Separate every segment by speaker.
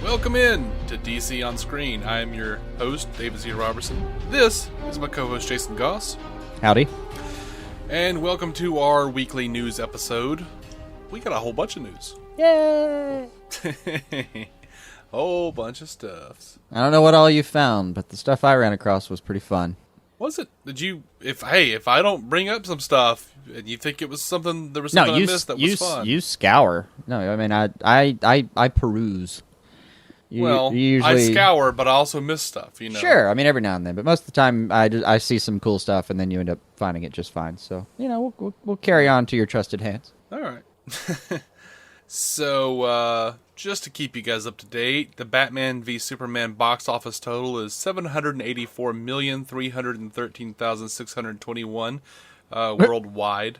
Speaker 1: Welcome in to DC on Screen. I am your host, David Z. Robertson. This is my co-host, Jason Goss.
Speaker 2: Howdy.
Speaker 1: And welcome to our weekly news episode. We got a whole bunch of news.
Speaker 2: Yay!
Speaker 1: Whole bunch of stuff.
Speaker 2: I don't know what all you found, but the stuff I ran across was pretty fun.
Speaker 1: Was it? Did you? If I don't bring up some stuff and you think it was something, there was something I missed that was fun.
Speaker 2: You scour. No, I mean I peruse.
Speaker 1: You usually... I scour, but I also miss stuff. You know.
Speaker 2: Sure, I mean every now and then, but most of the time I see some cool stuff, and then you end up finding it just fine. So we'll carry on to your trusted hands.
Speaker 1: All right. So just to keep you guys up to date, the Batman v Superman box office total is $784,313,621 worldwide.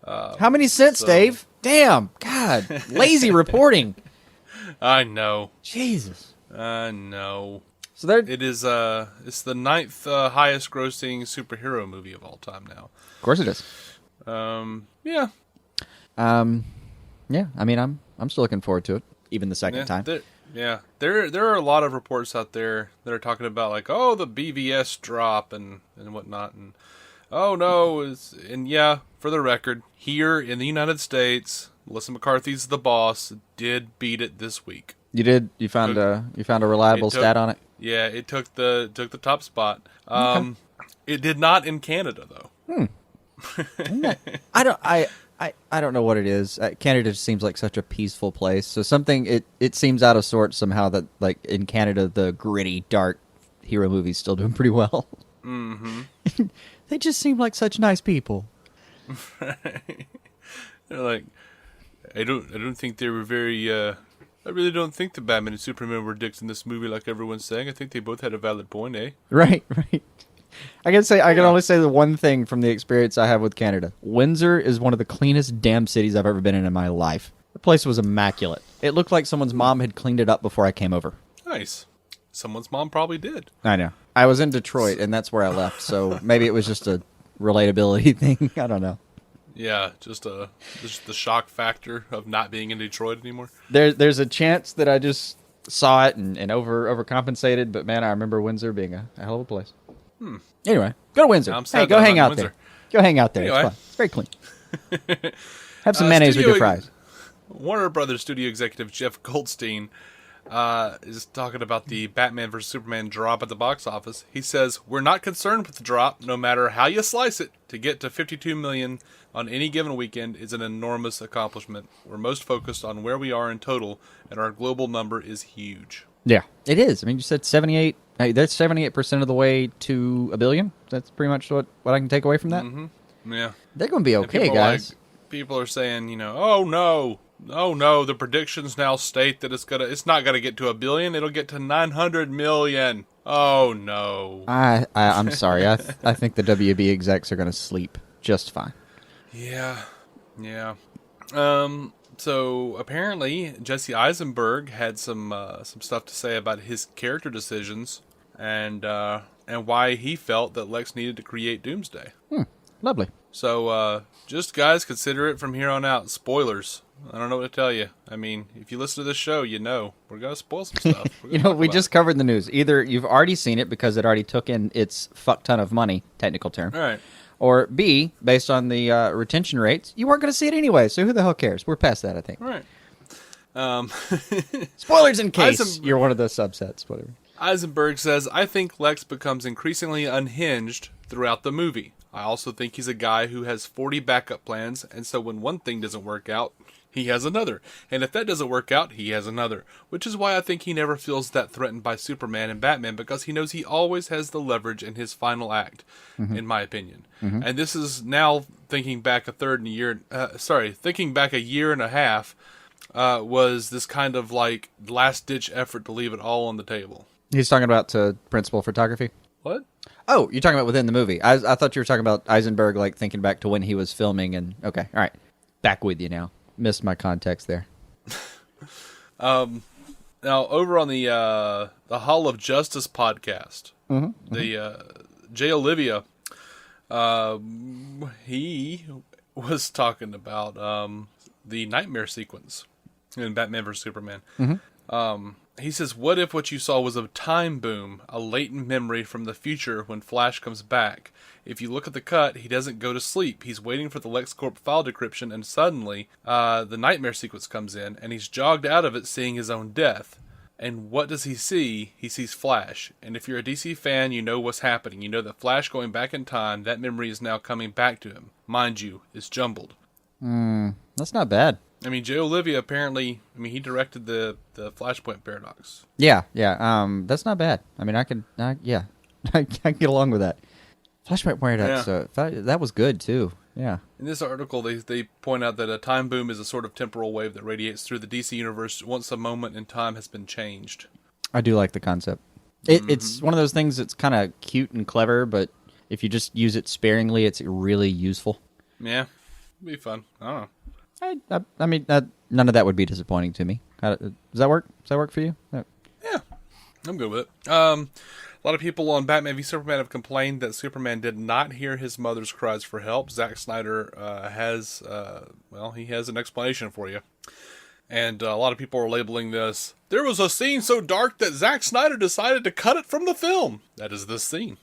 Speaker 2: How many cents, Dave? Damn, God, lazy reporting.
Speaker 1: I know.
Speaker 2: Jesus.
Speaker 1: I know.
Speaker 2: So there.
Speaker 1: It is. It's the 9th highest grossing superhero movie of all time now.
Speaker 2: Of course it is.
Speaker 1: Yeah.
Speaker 2: Yeah. I mean, I'm still looking forward to it, even the second time.
Speaker 1: There are a lot of reports out there that are talking about like, oh, the BVS drop and whatnot, and oh no, for the record, here in the United States, Melissa McCarthy's The Boss did beat it this week.
Speaker 2: You did? You found a reliable stat on it? Yeah,
Speaker 1: it took the top spot. Okay. It did not in Canada though.
Speaker 2: I don't know what it is. Canada just seems like such a peaceful place. So it seems out of sorts somehow that like in Canada the gritty, dark hero movies still doing pretty well. Mm-hmm. They just seem like such nice people.
Speaker 1: Right. They're like, I don't think they were very. I really don't think the Batman and Superman were dicks in this movie, like everyone's saying. I think they both had a valid point, eh?
Speaker 2: Right. I can only say the one thing from the experience I have with Canada. Windsor is one of the cleanest damn cities I've ever been in my life. The place was immaculate. It looked like someone's mom had cleaned it up before I came over.
Speaker 1: Nice. Someone's mom probably did.
Speaker 2: I know. I was in Detroit, and that's where I left, so maybe it was just a relatability thing. I don't know.
Speaker 1: Yeah, just the shock factor of not being in Detroit anymore.
Speaker 2: There's a chance that I just saw it and overcompensated, but man, I remember Windsor being a hell of a place. Anyway, go to Windsor. Hey, go hang out there. Go hang out there. Anyway. It's fun. It's very clean. Have some mayonnaise with your fries.
Speaker 1: Warner Brothers studio executive Jeff Goldstein is talking about the Batman vs. Superman drop at the box office. He says, "We're not concerned with the drop, no matter how you slice it. To get to 52 million on any given weekend is an enormous accomplishment. We're most focused on where we are in total, and our global number is huge."
Speaker 2: Yeah, it is. I mean, you said 78. That's 78% of the way to $1 billion. That's pretty much what I can take away from that.
Speaker 1: Mm-hmm. Yeah,
Speaker 2: they're going to be okay, guys.
Speaker 1: People are saying, oh no, the predictions now state that it's not gonna get to $1 billion. It'll get to 900 million. Oh no.
Speaker 2: I'm sorry. I think the WB execs are going to sleep just fine.
Speaker 1: Yeah. So apparently Jesse Eisenberg had some stuff to say about his character decisions and why he felt that Lex needed to create Doomsday.
Speaker 2: Lovely. So
Speaker 1: just guys, consider it from here on out. Spoilers. I don't know what to tell you. I mean, if you listen to this show, we're gonna spoil some stuff.
Speaker 2: We just covered the news. Either you've already seen it because it already took in its fuck ton of money, technical term.
Speaker 1: All right.
Speaker 2: Or B, based on the retention rates, you weren't going to see it anyway, so who the hell cares? We're past that, I think.
Speaker 1: All right.
Speaker 2: Spoilers in case you're one of the subsets, whatever.
Speaker 1: Eisenberg says, "I think Lex becomes increasingly unhinged throughout the movie. I also think he's a guy who has 40 backup plans, and so when one thing doesn't work out, he has another. And if that doesn't work out, he has another. Which is why I think he never feels that threatened by Superman and Batman, because he knows he always has the leverage in his final act, in my opinion. Mm-hmm. And this is now thinking back a year and a half, was this kind of like last-ditch effort to leave it all on the table."
Speaker 2: He's talking about principal photography?
Speaker 1: What?
Speaker 2: Oh, you're talking about within the movie. I thought you were talking about Eisenberg, like thinking back to when he was filming. And okay, all right, back with you now. Missed my context there.
Speaker 1: Now over on the Hall of Justice podcast, Jay Olivia, he was talking about the Knightmare sequence in Batman vs Superman. He says, what if what you saw was a time boom, a latent memory from the future when Flash comes back? If you look at the cut, he doesn't go to sleep. He's waiting for the Lexcorp file decryption, and suddenly, the Knightmare sequence comes in, and he's jogged out of it seeing his own death. And what does he see? He sees Flash. And if you're a DC fan, you know what's happening. You know that Flash going back in time, that memory is now coming back to him. Mind you, it's jumbled.
Speaker 2: That's not bad.
Speaker 1: I mean, J. Olivia apparently, he directed the Flashpoint Paradox.
Speaker 2: Yeah. That's not bad. I mean, I can get along with that. Flashpoint Paradox, that was good too. Yeah.
Speaker 1: In this article, they point out that a time boom is a sort of temporal wave that radiates through the DC universe once a moment in time has been changed.
Speaker 2: I do like the concept. It's one of those things that's kind of cute and clever, but if you just use it sparingly, it's really useful.
Speaker 1: Yeah, it'd be fun. I don't know.
Speaker 2: I mean, none of that would be disappointing to me. Does that work? Does that work for you?
Speaker 1: Yeah, I'm good with it. A lot of people on Batman v Superman have complained that Superman did not hear his mother's cries for help. Zack Snyder has an explanation for you. And a lot of people are labeling this, there was a scene so dark that Zack Snyder decided to cut it from the film. That is this scene.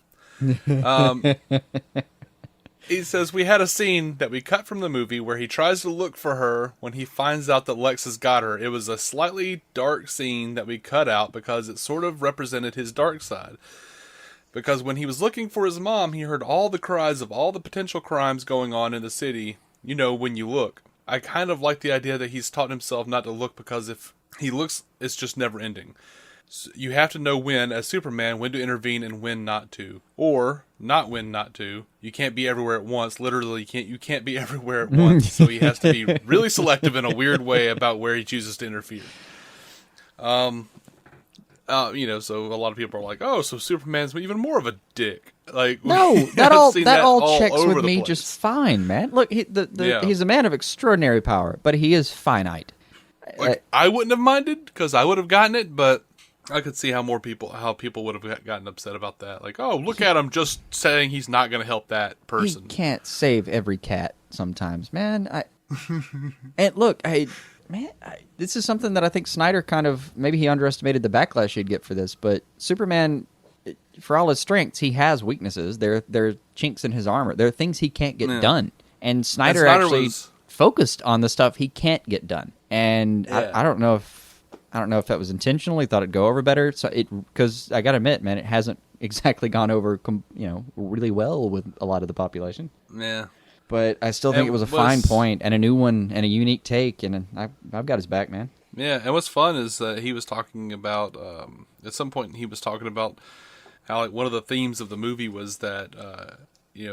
Speaker 1: He says, we had a scene that we cut from the movie where he tries to look for her when he finds out that Lex has got her. It was a slightly dark scene that we cut out because it sort of represented his dark side. Because when he was looking for his mom, he heard all the cries of all the potential crimes going on in the city. You know, when you look. I kind of like the idea that he's taught himself not to look because if he looks, it's just never ending. So you have to know when, as Superman, when to intervene and when not to. Or, not when not to. You can't be everywhere at once. Literally, you can't be everywhere at once. So he has to be really selective in a weird way about where he chooses to interfere. So a lot of people are like, oh, so Superman's even more of a dick. Like,
Speaker 2: no, that all checks with me just fine, man. Look, he's a man of extraordinary power, but he is finite.
Speaker 1: I wouldn't have minded because I would have gotten it, but I could see how people would have gotten upset about that. Like, oh, look at him just saying he's not going to help that person.
Speaker 2: He can't save every cat sometimes, man. And look, this is something that I think Snyder maybe he underestimated the backlash he'd get for this, but Superman, for all his strengths, he has weaknesses. There are chinks in his armor. There are things he can't get done. And Snyder actually focused on the stuff he can't get done. And I don't know if that was intentional. He thought it'd go over better. So because I got to admit, man, it hasn't exactly gone over, really well with a lot of the population.
Speaker 1: Yeah.
Speaker 2: But I still think it was a fine point and a new one and a unique take, and I've got his back, man.
Speaker 1: Yeah, and what's fun is that he was talking about, at some point he was talking about how one of the themes of the movie was that,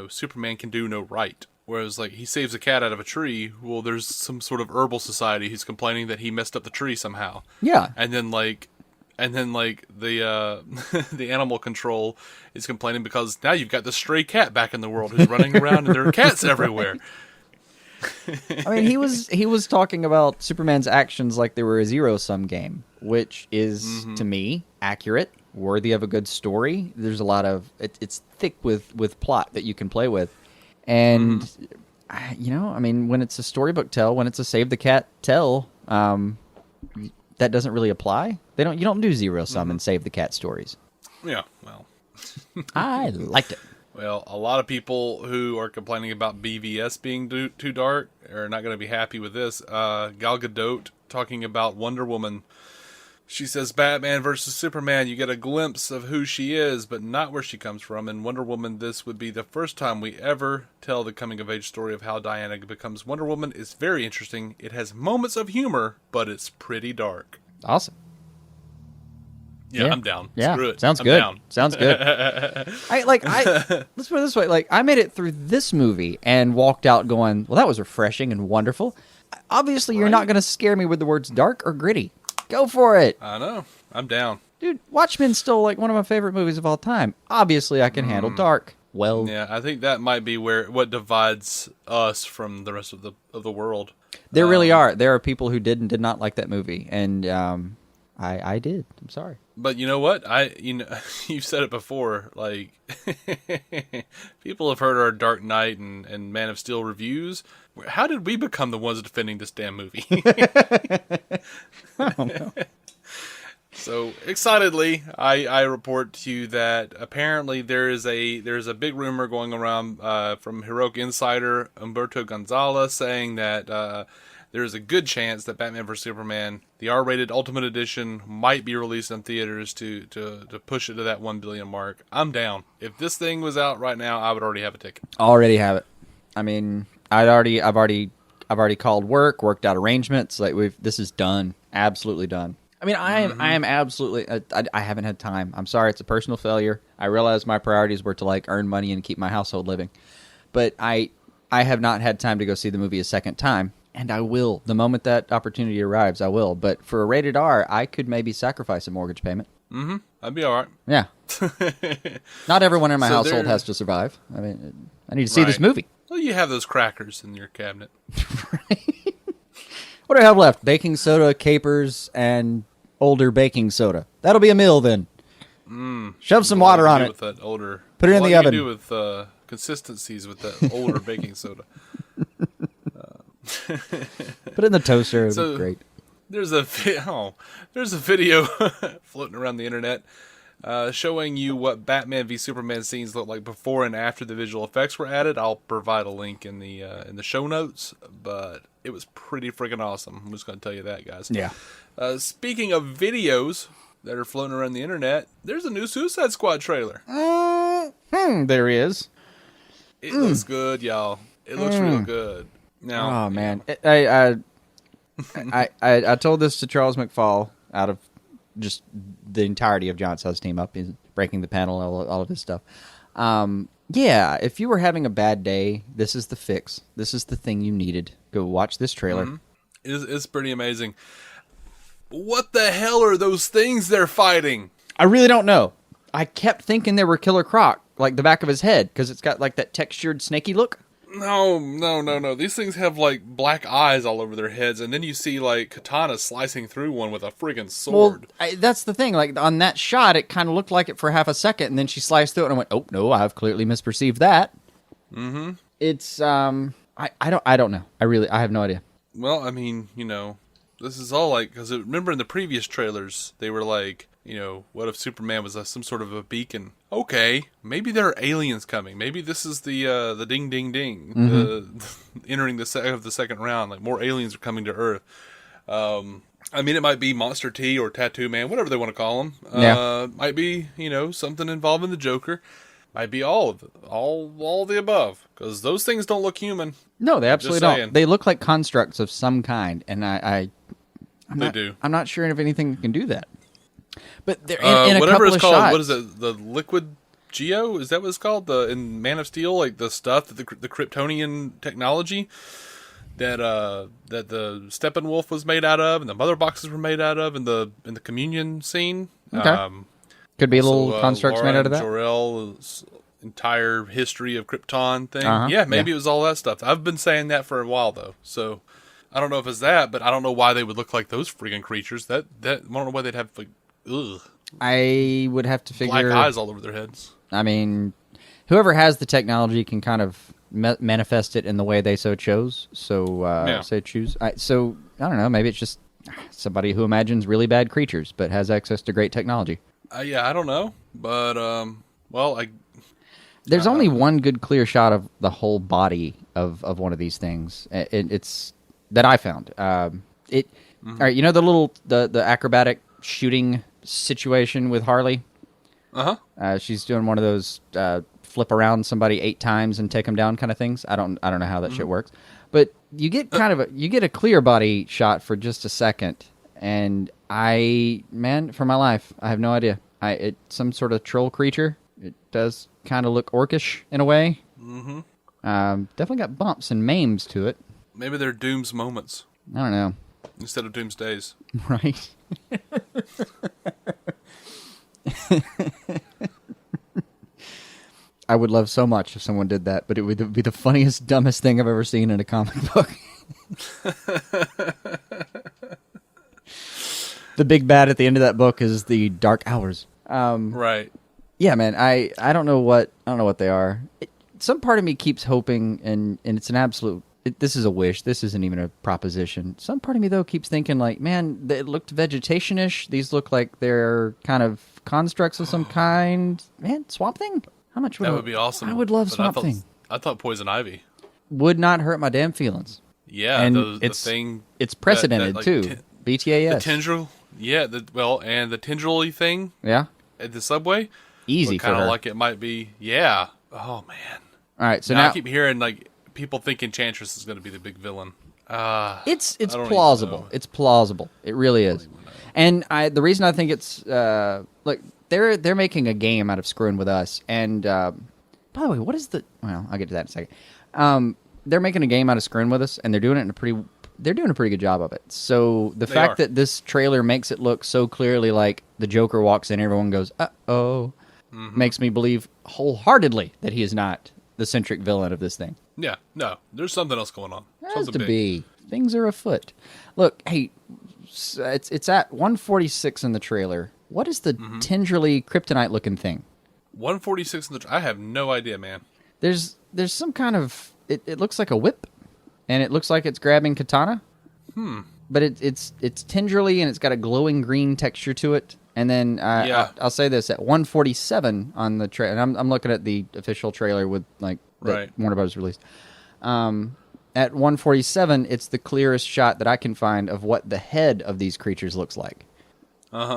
Speaker 1: Superman can do no right. Whereas, he saves a cat out of a tree, well, there's some sort of herbal society who's complaining that he messed up the tree somehow.
Speaker 2: Yeah.
Speaker 1: And then, the animal control is complaining because now you've got the stray cat back in the world who's running around and there are cats everywhere.
Speaker 2: I mean, he was talking about Superman's actions like they were a zero-sum game, which is, to me, accurate, worthy of a good story. There's a lot of... It's thick with plot that you can play with. And, when it's a storybook tell, when it's a save the cat tell, that doesn't really apply. You don't do zero-sum and save the cat stories.
Speaker 1: Yeah, well.
Speaker 2: I liked it.
Speaker 1: Well, a lot of people who are complaining about BVS being too dark are not going to be happy with this. Gal Gadot talking about Wonder Woman. She says, Batman versus Superman, you get a glimpse of who she is, but not where she comes from. In Wonder Woman, this would be the first time we ever tell the coming-of-age story of how Diana becomes Wonder Woman. It's very interesting. It has moments of humor, but it's pretty dark.
Speaker 2: Awesome.
Speaker 1: Yeah, I'm down.
Speaker 2: Yeah,
Speaker 1: screw it.
Speaker 2: Sounds
Speaker 1: I'm
Speaker 2: good.
Speaker 1: Down.
Speaker 2: Sounds good. Let's put it this way. I made it through this movie and walked out going, well, that was refreshing and wonderful. Obviously, you're not going to scare me with the words dark or gritty. Go for it.
Speaker 1: I know. I'm down.
Speaker 2: Dude, Watchmen's still one of my favorite movies of all time. Obviously, I can handle dark. Well,
Speaker 1: yeah, I think that might be what divides us from the rest of the world.
Speaker 2: There really are. There are people who did and did not like that movie, and I did. I'm sorry.
Speaker 1: But you know what? You've said it before. People have heard our Dark Knight and Man of Steel reviews. How did we become the ones defending this damn movie?
Speaker 2: I don't know.
Speaker 1: So excitedly, I report to you that apparently there's a big rumor going around from Heroic Insider Humberto Gonzalez saying that there is a good chance that Batman vs Superman, the R-rated Ultimate Edition, might be released in theaters to push it to that 1 billion mark. I'm down. If this thing was out right now, I would already have a ticket.
Speaker 2: Already have it. I mean, I've already called worked out arrangements. Like this is done, absolutely done. I mean, I am absolutely. I haven't had time. I'm sorry, it's a personal failure. I realized my priorities were to like earn money and keep my household living, but I have not had time to go see the movie a second time. And I will. The moment that opportunity arrives, I will. But for a rated R, I could maybe sacrifice a mortgage payment.
Speaker 1: Mm-hmm. I'd be all right.
Speaker 2: Yeah. Not everyone in my household has to survive. I mean, I need to see this movie.
Speaker 1: Well, you have those crackers in your cabinet.
Speaker 2: Right. What do I have left? Baking soda, capers, and older baking soda. That'll be a meal then. Shove some water on it.
Speaker 1: With that older,
Speaker 2: put it in the oven.
Speaker 1: What do you do with consistencies with that older baking soda?
Speaker 2: Put it in the toaster. It'd be great.
Speaker 1: There's a video floating around the internet showing you what Batman v Superman scenes look like before and after the visual effects were added. I'll provide a link in the show notes, but it was pretty freaking awesome. I'm just going to tell you that, guys.
Speaker 2: Yeah.
Speaker 1: Speaking of videos that are floating around the internet, there's a new Suicide Squad trailer.
Speaker 2: There he is.
Speaker 1: It looks good, y'all. It looks real good. Now,
Speaker 2: oh man, I told this to Charles McFall out of just the entirety of John Suss's team up, he's breaking the panel, all of his stuff. Yeah, if you were having a bad day, this is the fix. This is the thing you needed. Go watch this trailer.
Speaker 1: Mm-hmm. It's pretty amazing. What the hell are those things they're fighting?
Speaker 2: I really don't know. I kept thinking they were Killer Croc, like the back of his head, because it's got like that textured snaky look.
Speaker 1: No. These things have like black eyes all over their heads, and then you see like Katana slicing through one with a friggin' sword.
Speaker 2: Well, that's the thing. Like on that shot, it kind of looked like it for half a second, and then she sliced through it, and I went, "Oh no, I've clearly misperceived that." Mm-hmm. It's I don't know. I have no idea.
Speaker 1: Well, I mean, this is all like because remember in the previous trailers they were like, what if Superman was some sort of a beacon? Okay, maybe there are aliens coming. Maybe this is the ding ding ding, entering the second round. Like more aliens are coming to Earth. I mean, it might be Monster T or Tattoo Man, whatever they want to call him. Might be something involving the Joker. Might be all of it, all the above, because those things don't look human.
Speaker 2: No, they absolutely don't. They look like constructs of some kind, and I'm not sure if anything can do that. But they're in a
Speaker 1: whatever
Speaker 2: couple
Speaker 1: it's called.
Speaker 2: shots.
Speaker 1: What is it? The Liquid Geo? Is that what it's called? In Man of Steel, like the stuff that the Kryptonian technology that the Steppenwolf was made out of, and the mother boxes were made out of, in the communion scene.
Speaker 2: Okay. Could be little constructs
Speaker 1: Laura
Speaker 2: made out of that.
Speaker 1: Jor-El's entire history of Krypton thing. Yeah, maybe it was all that stuff. I've been saying that for a while though, so I don't know if it's that, but I don't know why they would look like those freaking creatures. That I don't know why they'd have like, ugh.
Speaker 2: I would have to figure
Speaker 1: black eyes all over their heads.
Speaker 2: I mean, whoever has the technology can kind of manifest it in the way they so chose. So choose. So I don't know. Maybe it's just somebody who imagines really bad creatures but has access to great technology.
Speaker 1: Yeah, I don't know, but
Speaker 2: there's only one good clear shot of the whole body of one of these things. It's that I found. All right, the acrobatic shooting situation with Harley. She's doing one of those flip around somebody 8 times and take them down kind of things. I don't know how that shit works, but you get a clear body shot for just a second, and for my life, I have no idea. It's some sort of troll creature. It does kind of look orcish in a way. Mm-hmm. Definitely got bumps and maims to it.
Speaker 1: Maybe they're Doom's moments.
Speaker 2: I don't know.
Speaker 1: Instead of Doom's days.
Speaker 2: Right. I would love so much if someone did that, but it would be the funniest, dumbest thing I've ever seen in a comic book. The big bad at the end of that book is the Dark Hours.
Speaker 1: Right.
Speaker 2: Yeah, man. I don't know what they are. Some part of me keeps hoping, and it's this is a wish. This isn't even a proposition. Some part of me, though, keeps thinking, like, man, it looked vegetation-ish. These look like they're kind of constructs of some kind. Man, Swamp Thing? How much would
Speaker 1: That would be awesome.
Speaker 2: I would love
Speaker 1: but
Speaker 2: Swamp Thing.
Speaker 1: I thought Poison Ivy.
Speaker 2: Would not hurt my damn feelings.
Speaker 1: Yeah,
Speaker 2: And
Speaker 1: the thing.
Speaker 2: It's precedented,
Speaker 1: like,
Speaker 2: too. BTAS.
Speaker 1: The tendril. Yeah, and the tendril-y thing
Speaker 2: Yeah.
Speaker 1: at the subway.
Speaker 2: Easy for
Speaker 1: Kind
Speaker 2: her.
Speaker 1: of like it might be. Yeah. Oh, man.
Speaker 2: All right, so
Speaker 1: now
Speaker 2: now
Speaker 1: I keep hearing, like, people think Enchantress is going to be the big villain.
Speaker 2: it's
Speaker 1: I don't
Speaker 2: plausible.
Speaker 1: even know.
Speaker 2: It's plausible. It really is. And the reason I think it's look, they're making a game out of screwing with us. And by the way, what is the? Well, I'll get to that in a second. They're making a game out of screwing with us, and they're doing it in they're doing a pretty good job of it. So the fact that this trailer makes it look so clearly like the Joker walks in, everyone goes, "Uh-oh," makes me believe wholeheartedly that he is not the centric villain of this thing.
Speaker 1: Yeah, no, there's something else going on.
Speaker 2: Has
Speaker 1: Something
Speaker 2: to
Speaker 1: big.
Speaker 2: be. Things are afoot. Look, hey, it's at 146 in the trailer. What is the tenderly kryptonite looking thing?
Speaker 1: 146 in the. I have no idea, man.
Speaker 2: There's some kind of. It looks like a whip, and it looks like it's grabbing katana. But it's tenderly, and it's got a glowing green texture to it. And then
Speaker 1: Yeah.
Speaker 2: I'll say this at 147 on the trailer. And I'm looking at the official trailer with that
Speaker 1: Right.
Speaker 2: Warner Bros. Released. At 147, it's the clearest shot that I can find of what the head of these creatures looks like,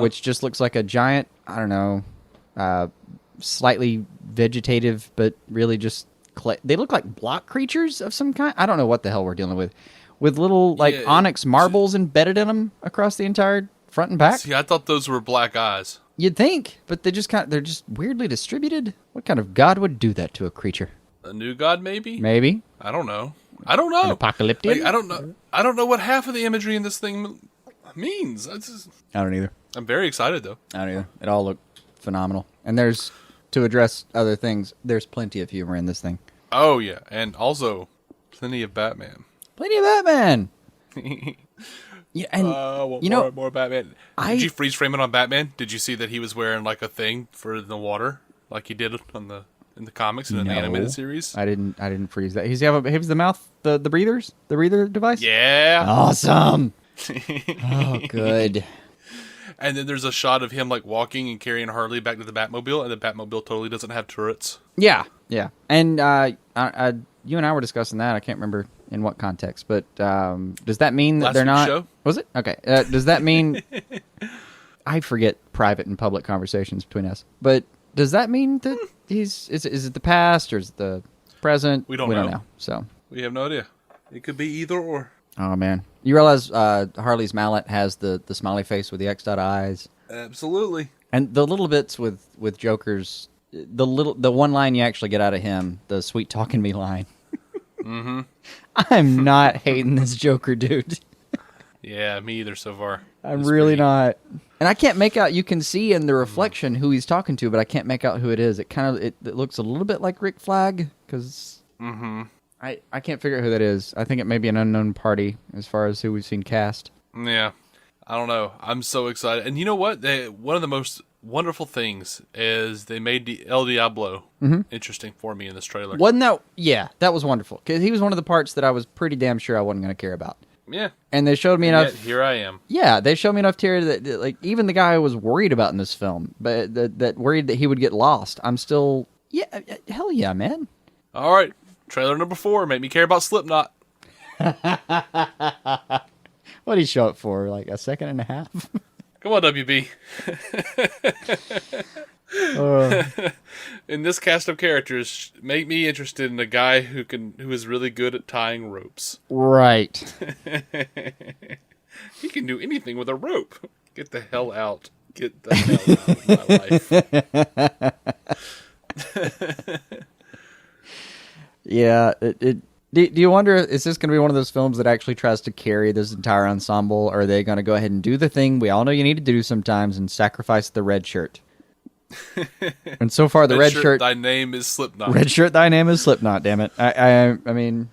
Speaker 2: which just looks like a giant. I don't know, slightly vegetative, but really just clay. They look like block creatures of some kind. I don't know what the hell we're dealing with little like
Speaker 1: Yeah,
Speaker 2: onyx marbles embedded in them across the entire front and back.
Speaker 1: See, I thought those were black eyes.
Speaker 2: You'd think, but they're just weirdly distributed. What kind of god would do that to a creature?
Speaker 1: A new god, maybe?
Speaker 2: Maybe
Speaker 1: I don't know. I don't know.
Speaker 2: an apocalyptic.
Speaker 1: Like, I don't know. I don't know what half of the imagery in this thing means.
Speaker 2: I don't either.
Speaker 1: I'm very excited though.
Speaker 2: I don't either. It all looked phenomenal. And there's, to address other things, there's plenty of humor in this thing.
Speaker 1: Oh yeah, and also plenty of Batman.
Speaker 2: Plenty of Batman. Yeah, and
Speaker 1: more Batman. Did you freeze frame it on Batman? Did you see that he was wearing like a thing for the water, like he did in the comics and in the animated series?
Speaker 2: I didn't freeze that. He's the mouth, the breather device.
Speaker 1: Yeah.
Speaker 2: Awesome. Oh, good.
Speaker 1: And then there's a shot of him like walking and carrying Harley back to the Batmobile, and the Batmobile totally doesn't have turrets.
Speaker 2: Yeah. And you and I were discussing that. I can't remember in what context, but does that mean that
Speaker 1: Last
Speaker 2: they're
Speaker 1: week's
Speaker 2: not?
Speaker 1: show?
Speaker 2: Was it? Okay. Does that mean? I forget private and public conversations between us, but does that mean that is it the past or is it the present?
Speaker 1: We don't know.
Speaker 2: So
Speaker 1: We have no idea. It could be either or.
Speaker 2: oh man, you realize Harley's mallet has the smiley face with the X'd out eyes,
Speaker 1: Absolutely.
Speaker 2: and the little bits with Joker's the one line you actually get out of him, the sweet talking me line. I'm not hating this Joker dude.
Speaker 1: Yeah, me either so far.
Speaker 2: I'm
Speaker 1: It's
Speaker 2: really
Speaker 1: pretty-
Speaker 2: not. And I can't make out. You can see in the reflection who he's talking to, but I can't make out who it is. It kind of it looks a little bit like Rick Flag because I can't figure out who that is. I think it may be an unknown party as far as who we've seen cast.
Speaker 1: Yeah. I don't know. I'm so excited. And you know what? One of the most wonderful things is they made El Diablo interesting for me in this trailer.
Speaker 2: Wasn't that? Yeah, that was wonderful because he was one of the parts that I was pretty damn sure I wasn't going to care about.
Speaker 1: Yeah.
Speaker 2: And they showed me
Speaker 1: Yet
Speaker 2: enough.
Speaker 1: here I am.
Speaker 2: Yeah, they showed me enough tear that like even the guy I was worried about in this film, but that worried that he would get lost. I'm still hell yeah, man.
Speaker 1: All right. Trailer number 4. Make me care about Slipknot.
Speaker 2: What did he show up for? Like a second and a half?
Speaker 1: Come on, WB. In this cast of characters, make me interested in a guy who is really good at tying ropes.
Speaker 2: Right.
Speaker 1: He can do anything with a rope. Get the hell out. Get the hell out of my life.
Speaker 2: Yeah. Do you wonder, is this going to be one of those films that actually tries to carry this entire ensemble? Or are they going to go ahead and do the thing we all know you need to do sometimes and sacrifice the red shirt? And so far, the red shirt...
Speaker 1: Thy name is Slipknot.
Speaker 2: Red shirt, thy name is Slipknot, damn it. I mean...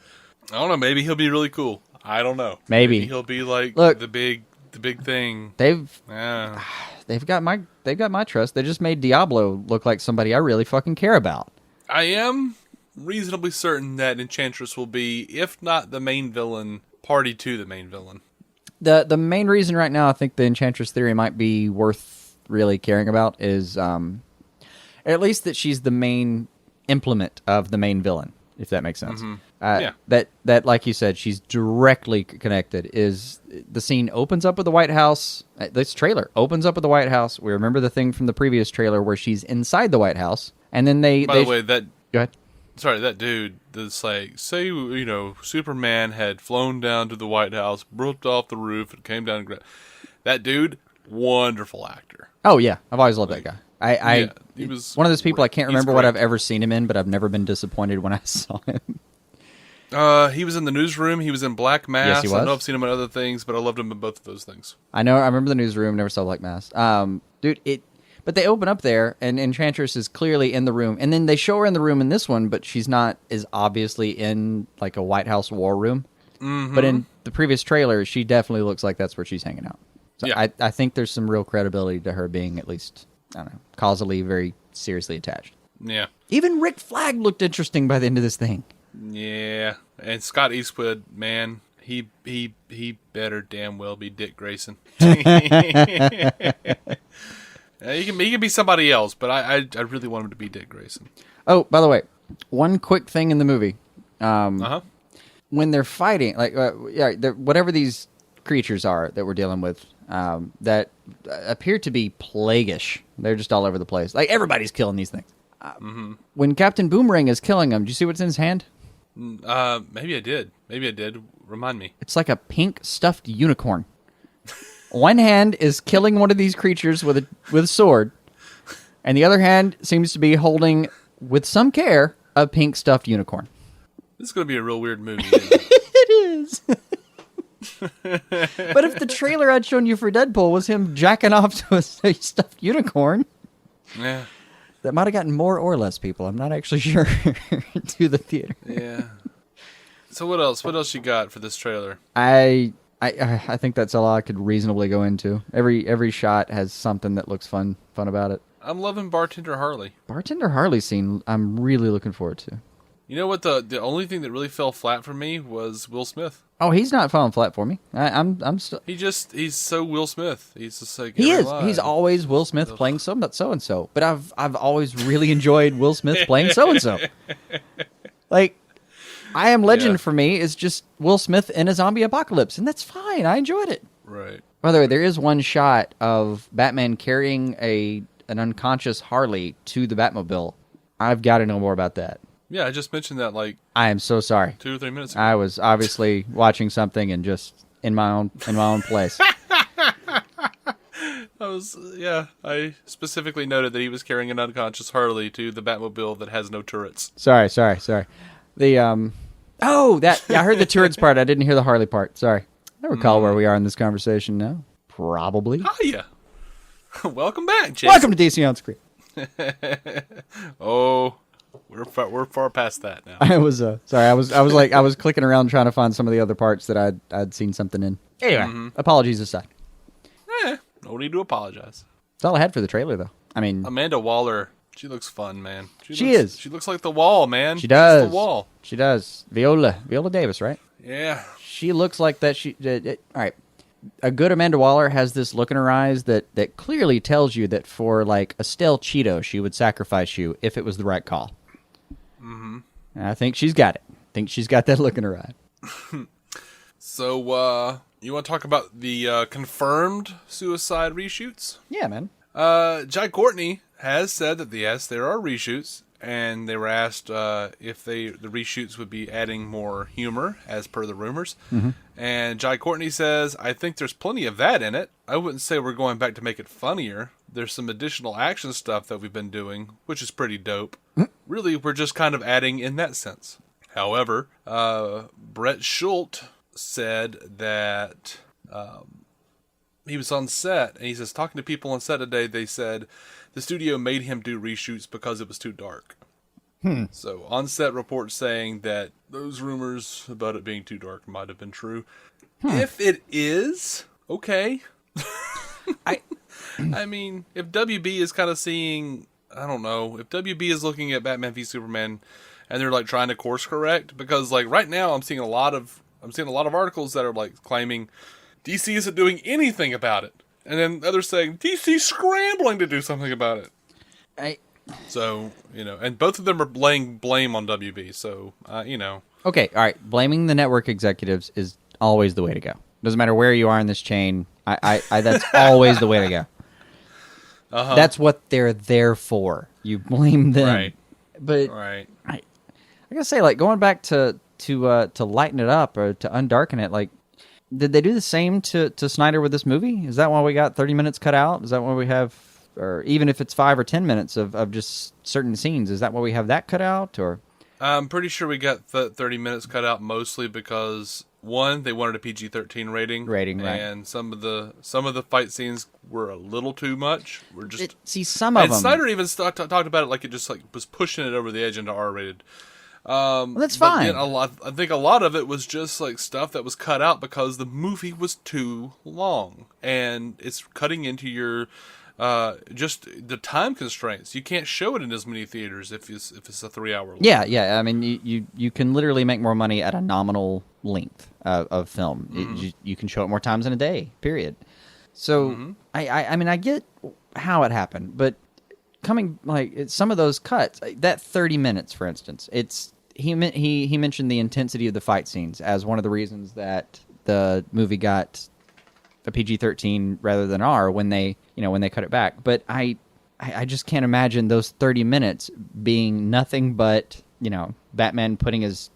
Speaker 1: I don't know. Maybe he'll be really cool. I don't know.
Speaker 2: Maybe.
Speaker 1: He'll be like
Speaker 2: Look,
Speaker 1: the big thing.
Speaker 2: They've
Speaker 1: Yeah.
Speaker 2: got my trust. They just made Diablo look like somebody I really fucking care about.
Speaker 1: I am, reasonably certain that Enchantress will be, if not the main villain, party to the main villain.
Speaker 2: The main reason right now I think the Enchantress theory might be worth really caring about is at least that she's the main implement of the main villain, if that makes sense.
Speaker 1: Yeah.
Speaker 2: That, like you said, she's directly connected. Is the scene opens up with the White House. This trailer opens up with the White House. We remember the thing from the previous trailer where she's inside the White House, and then By
Speaker 1: the way, that
Speaker 2: go ahead.
Speaker 1: Sorry, that dude that's like, say, Superman had flown down to the White House, broke off the roof, and came down. That dude, wonderful actor.
Speaker 2: Oh yeah, I've always loved that guy.
Speaker 1: He was
Speaker 2: one of those people I can't remember what
Speaker 1: great.
Speaker 2: I've ever seen him in, but I've never been disappointed when I saw him.
Speaker 1: He was in The Newsroom. He was in Black Mass.
Speaker 2: Yes, he was.
Speaker 1: I know I've seen him in other things, but I loved him in both of those things.
Speaker 2: I remember The Newsroom. Never saw Black Mass. Dude, but they open up there, and Enchantress is clearly in the room, and then they show her in the room in this one, but she's not as obviously in like a White House war room. Mm-hmm. But in the previous trailer, she definitely looks like that's where she's hanging out. So yeah. I think there's some real credibility to her being at least, I don't know, causally very seriously attached.
Speaker 1: Yeah.
Speaker 2: Even Rick Flag looked interesting by the end of this thing. Yeah.
Speaker 1: And Scott Eastwood, man, he better damn well be Dick Grayson. He can be somebody else, but I really want him to be Dick Grayson.
Speaker 2: Oh, by the way, one quick thing in the movie. When they're fighting, whatever these creatures are that we're dealing with, that appear to be plaguish. They're just all over the place. Like, everybody's killing these things. When Captain Boomerang is killing them, do you see what's in his hand?
Speaker 1: Maybe I did. Remind me.
Speaker 2: It's like a pink stuffed unicorn. One hand is killing one of these creatures with a sword, and the other hand seems to be holding, with some care, a pink stuffed unicorn.
Speaker 1: This is going to be a real weird movie. Isn't it?
Speaker 2: It is. But if the trailer I'd shown you for Deadpool was him jacking off to a stuffed unicorn,
Speaker 1: yeah,
Speaker 2: that might have gotten more or less people. I'm not actually sure to the theater.
Speaker 1: Yeah. So what else? What else you got for this trailer?
Speaker 2: I think that's all I could reasonably go into. Every shot has something that looks fun about it.
Speaker 1: I'm loving Bartender Harley.
Speaker 2: Bartender Harley scene I'm really looking forward to.
Speaker 1: You know what? The only thing that really fell flat for me was Will Smith.
Speaker 2: Oh, he's not falling flat for me. I'm still.
Speaker 1: He's so Will Smith. He's just like
Speaker 2: he is.
Speaker 1: Line.
Speaker 2: He's always Will Smith playing so and so. But I've always really enjoyed Will Smith playing so and so. Like, I Am Legend for me is just Will Smith in a zombie apocalypse, and that's fine. I enjoyed it.
Speaker 1: Right.
Speaker 2: By the way, there is one shot of Batman carrying an unconscious Harley to the Batmobile. I've got to know more about that.
Speaker 1: Yeah, I just mentioned that
Speaker 2: I am so sorry.
Speaker 1: 2 or 3 minutes ago.
Speaker 2: I was obviously watching something and just in my own place.
Speaker 1: I specifically noted that he was carrying an unconscious Harley to the Batmobile that has no turrets.
Speaker 2: Sorry. The I heard the turrets part. I didn't hear the Harley part. Sorry. I don't recall where we are in this conversation now. Probably.
Speaker 1: Hiya. Welcome back, Jason.
Speaker 2: Welcome to DC on Screen.
Speaker 1: Oh, we're far past that now.
Speaker 2: I was sorry. I was clicking around trying to find some of the other parts that I'd seen something in. Anyway, apologies aside.
Speaker 1: No need to apologize.
Speaker 2: That's all I had for the trailer, though. I mean,
Speaker 1: Amanda Waller, she looks fun, man.
Speaker 2: She is.
Speaker 1: She looks like the Wall, man.
Speaker 2: She does.
Speaker 1: She's the Wall.
Speaker 2: She does. Viola Davis, right?
Speaker 1: Yeah.
Speaker 2: She looks like that. All right. A good Amanda Waller has this look in her eyes that clearly tells you that for like Estelle Cheeto, she would sacrifice you if it was the right call. Mm-hmm. And I think she's got it. I think she's got that look in her eye.
Speaker 1: So, you want to talk about the confirmed Suicide reshoots?
Speaker 2: Yeah, man.
Speaker 1: Jai Courtney has said that yes, there are reshoots, and they were asked if the reshoots would be adding more humor, as per the rumors. Mm-hmm. And Jai Courtney says, I think there's plenty of that in it. I wouldn't say we're going back to make it funnier. There's some additional action stuff that we've been doing, which is pretty dope. Really, we're just kind of adding in that sense. However, Brett Schultz said that he was on set, and he says, talking to people on set today, they said the studio made him do reshoots because it was too dark. So on-set reports saying that those rumors about it being too dark might have been true. If it is, okay. I mean, if WB is kind of seeing, I don't know, if WB is looking at Batman v Superman and they're like trying to course correct, because like right now I'm seeing a lot of articles that are like claiming DC isn't doing anything about it, and then others saying DC scrambling to do something about it. So, and both of them are laying blame on WB. So,
Speaker 2: Okay, all right. Blaming the network executives is always the way to go. Doesn't matter where you are in this chain. I that's always the way to go. Uh-huh. That's what they're there for. You blame them,
Speaker 1: right?
Speaker 2: But
Speaker 1: right.
Speaker 2: I gotta say, like, going back to lighten it up or to undarken it, like, did they do the same to Snyder with this movie? Is that why we got 30 minutes cut out? Is that why we have, or even if it's 5 or 10 minutes of just certain scenes, is that why we have that cut out? Or
Speaker 1: I'm pretty sure we got 30 minutes cut out mostly because, one, they wanted a PG-13 rating,
Speaker 2: right?
Speaker 1: And some of the fight scenes were a little too much.
Speaker 2: Some of them.
Speaker 1: And Snyder even talked about it like it just like was pushing it over the edge into R-rated.
Speaker 2: Well, that's fine.
Speaker 1: I think a lot of it was just like stuff that was cut out because the movie was too long, and it's cutting into your just the time constraints. You can't show it in as many theaters if it's a 3-hour.
Speaker 2: Yeah. I mean, you can literally make more money at a nominal length of film.
Speaker 1: Mm-hmm.
Speaker 2: You can show it more times in a day. Period. So
Speaker 1: mm-hmm.
Speaker 2: I mean, I get how it happened, but coming like some of those cuts, that 30 minutes, for instance, he mentioned the intensity of the fight scenes as one of the reasons that the movie got a PG-13 rather than R when they cut it back. But I just can't imagine those 30 minutes being nothing but, Batman putting his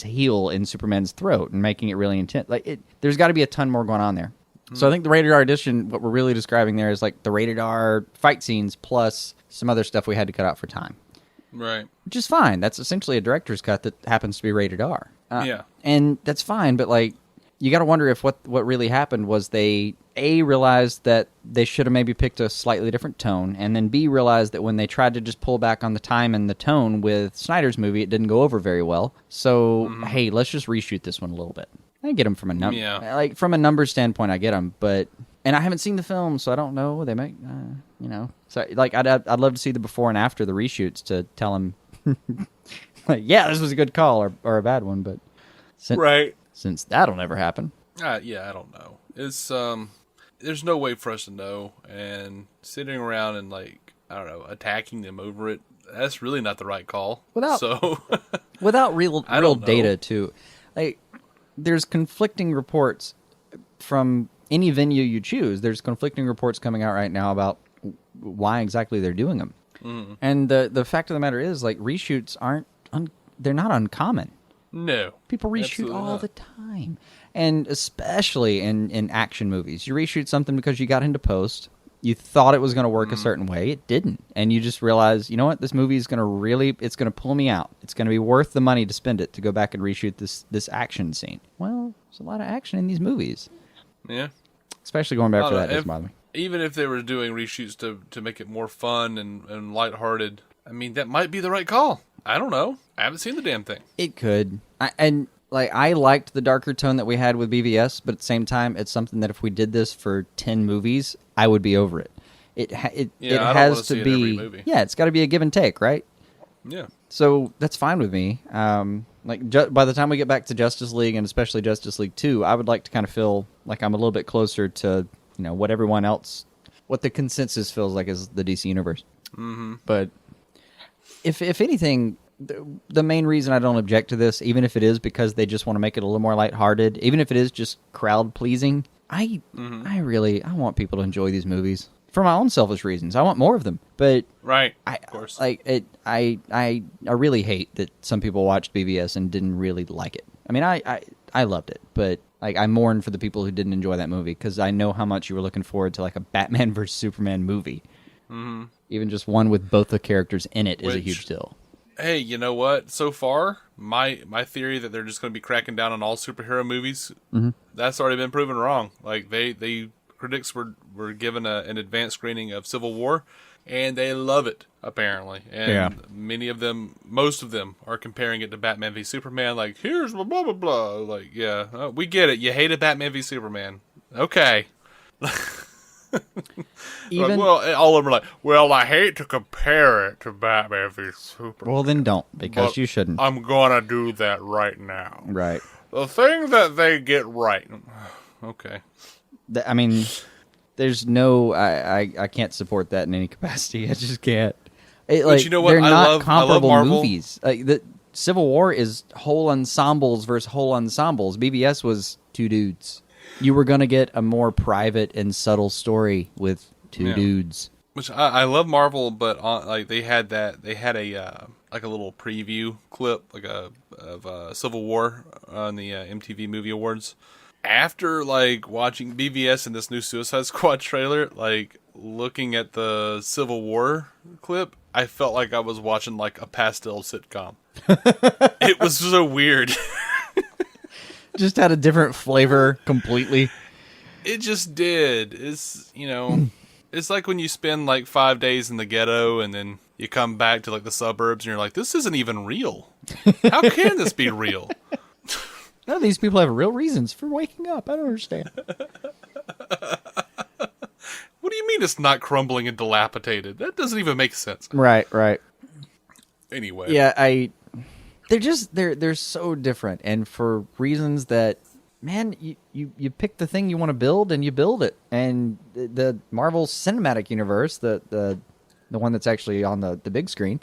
Speaker 2: heel in Superman's throat and making it really intense. There's got to be a ton more going on there. Mm. So I think the rated R edition, what we're really describing there is like the rated R fight scenes plus some other stuff we had to cut out for time.
Speaker 1: Right.
Speaker 2: Which is fine. That's essentially a director's cut that happens to be rated R.
Speaker 1: Yeah.
Speaker 2: And that's fine, but like, you got to wonder if what really happened was they, A, realized that they should have maybe picked a slightly different tone, and then B, realized that when they tried to just pull back on the time and the tone with Snyder's movie, it didn't go over very well. So, hey, let's just reshoot this one a little bit. I get them from from a numbers standpoint, I get them, and I haven't seen the film, so I don't know. They might, So, like, I'd love to see the before and after the reshoots to tell them, like, yeah, this was a good call or a bad one, but
Speaker 1: right.
Speaker 2: Since that'll never happen.
Speaker 1: Yeah, I don't know. It's there's no way for us to know, and sitting around and like I don't know, attacking them over it. That's really not the right call.
Speaker 2: Without real data too. Like, there's conflicting reports from any venue you choose. There's conflicting reports coming out right now about why exactly they're doing them. Mm. And the fact of the matter is, like, reshoots they're not uncommon.
Speaker 1: No.
Speaker 2: People reshoot all the time. And especially in action movies. You reshoot something because you got into post. You thought it was going to work a certain way. It didn't. And you just realize, you know what? This movie is going to it's going to pull me out. It's going to be worth the money to spend it to go back and reshoot this action scene. Well, there's a lot of action in these movies.
Speaker 1: Yeah.
Speaker 2: Especially going back for that doesn't bother me.
Speaker 1: Even if they were doing reshoots to make it more fun and lighthearted, I mean, that might be the right call. I don't know. I haven't seen the damn thing.
Speaker 2: It could. I liked the darker tone that we had with BVS, but at the same time, it's something that if we did this for 10 movies, I would be over it. It has to be. Yeah, it's got to be a give and take, right?
Speaker 1: Yeah.
Speaker 2: So that's fine with me. By the time we get back to Justice League, and especially Justice League 2, I would like to kind of feel like I'm a little bit closer to what everyone else, what the consensus feels like is the DC universe.
Speaker 1: Mm-hmm.
Speaker 2: But if anything, the main reason I don't object to this, even if it is because they just want to make it a little more lighthearted, even if it is just crowd pleasing, I want people to enjoy these movies for my own selfish reasons. I want more of them, but
Speaker 1: of course,
Speaker 2: I really hate that some people watched BVS and didn't really like it. I mean, I loved it, but I mourn for the people who didn't enjoy that movie because I know how much you were looking forward to like a Batman vs Superman movie.
Speaker 1: Mm-hmm.
Speaker 2: Even just one with both the characters in it is a huge deal.
Speaker 1: Hey, you know what? So far, my theory that they're just going to be cracking down on all superhero movies, that's already been proven wrong. Like, they critics were given an advanced screening of Civil War, and they love it, apparently. And most of them are comparing it to Batman v Superman, like, here's blah, blah, blah, blah. Like, yeah, we get it. You hated Batman v Superman. Okay.
Speaker 2: Even
Speaker 1: well, all of them are like, well, I hate to compare it to Batman v Superman.
Speaker 2: well, then don't, because
Speaker 1: but
Speaker 2: you shouldn't.
Speaker 1: I'm gonna do that right now.
Speaker 2: Right.
Speaker 1: The thing that they get right. Okay.
Speaker 2: I mean, there's no. I can't support that in any capacity. I just can't.
Speaker 1: But you know what?
Speaker 2: They're not
Speaker 1: I love
Speaker 2: comparable
Speaker 1: Marvel.
Speaker 2: movies. The Civil War is whole ensembles versus whole ensembles. BVS was two dudes. You were going to get a more private and subtle story with two dudes.
Speaker 1: Which I love Marvel, but they had a like a little preview clip of Civil War on the MTV Movie Awards. After like watching BVS and this new Suicide Squad trailer, like looking at the Civil War clip, I felt like I was watching like a pastel sitcom. It was so weird.
Speaker 2: Just had a different flavor completely.
Speaker 1: It just did. It's, it's like when you spend like 5 days in the ghetto and then you come back to like the suburbs and you're like, this isn't even real. How can this be real?
Speaker 2: None of these people have real reasons for waking up. I don't understand.
Speaker 1: What do you mean it's not crumbling and dilapidated? That doesn't even make sense.
Speaker 2: Right.
Speaker 1: Anyway.
Speaker 2: Yeah, they're so different, and for reasons that, man, you pick the thing you want to build and you build it. And the Marvel Cinematic Universe, the one that's actually on the big screen,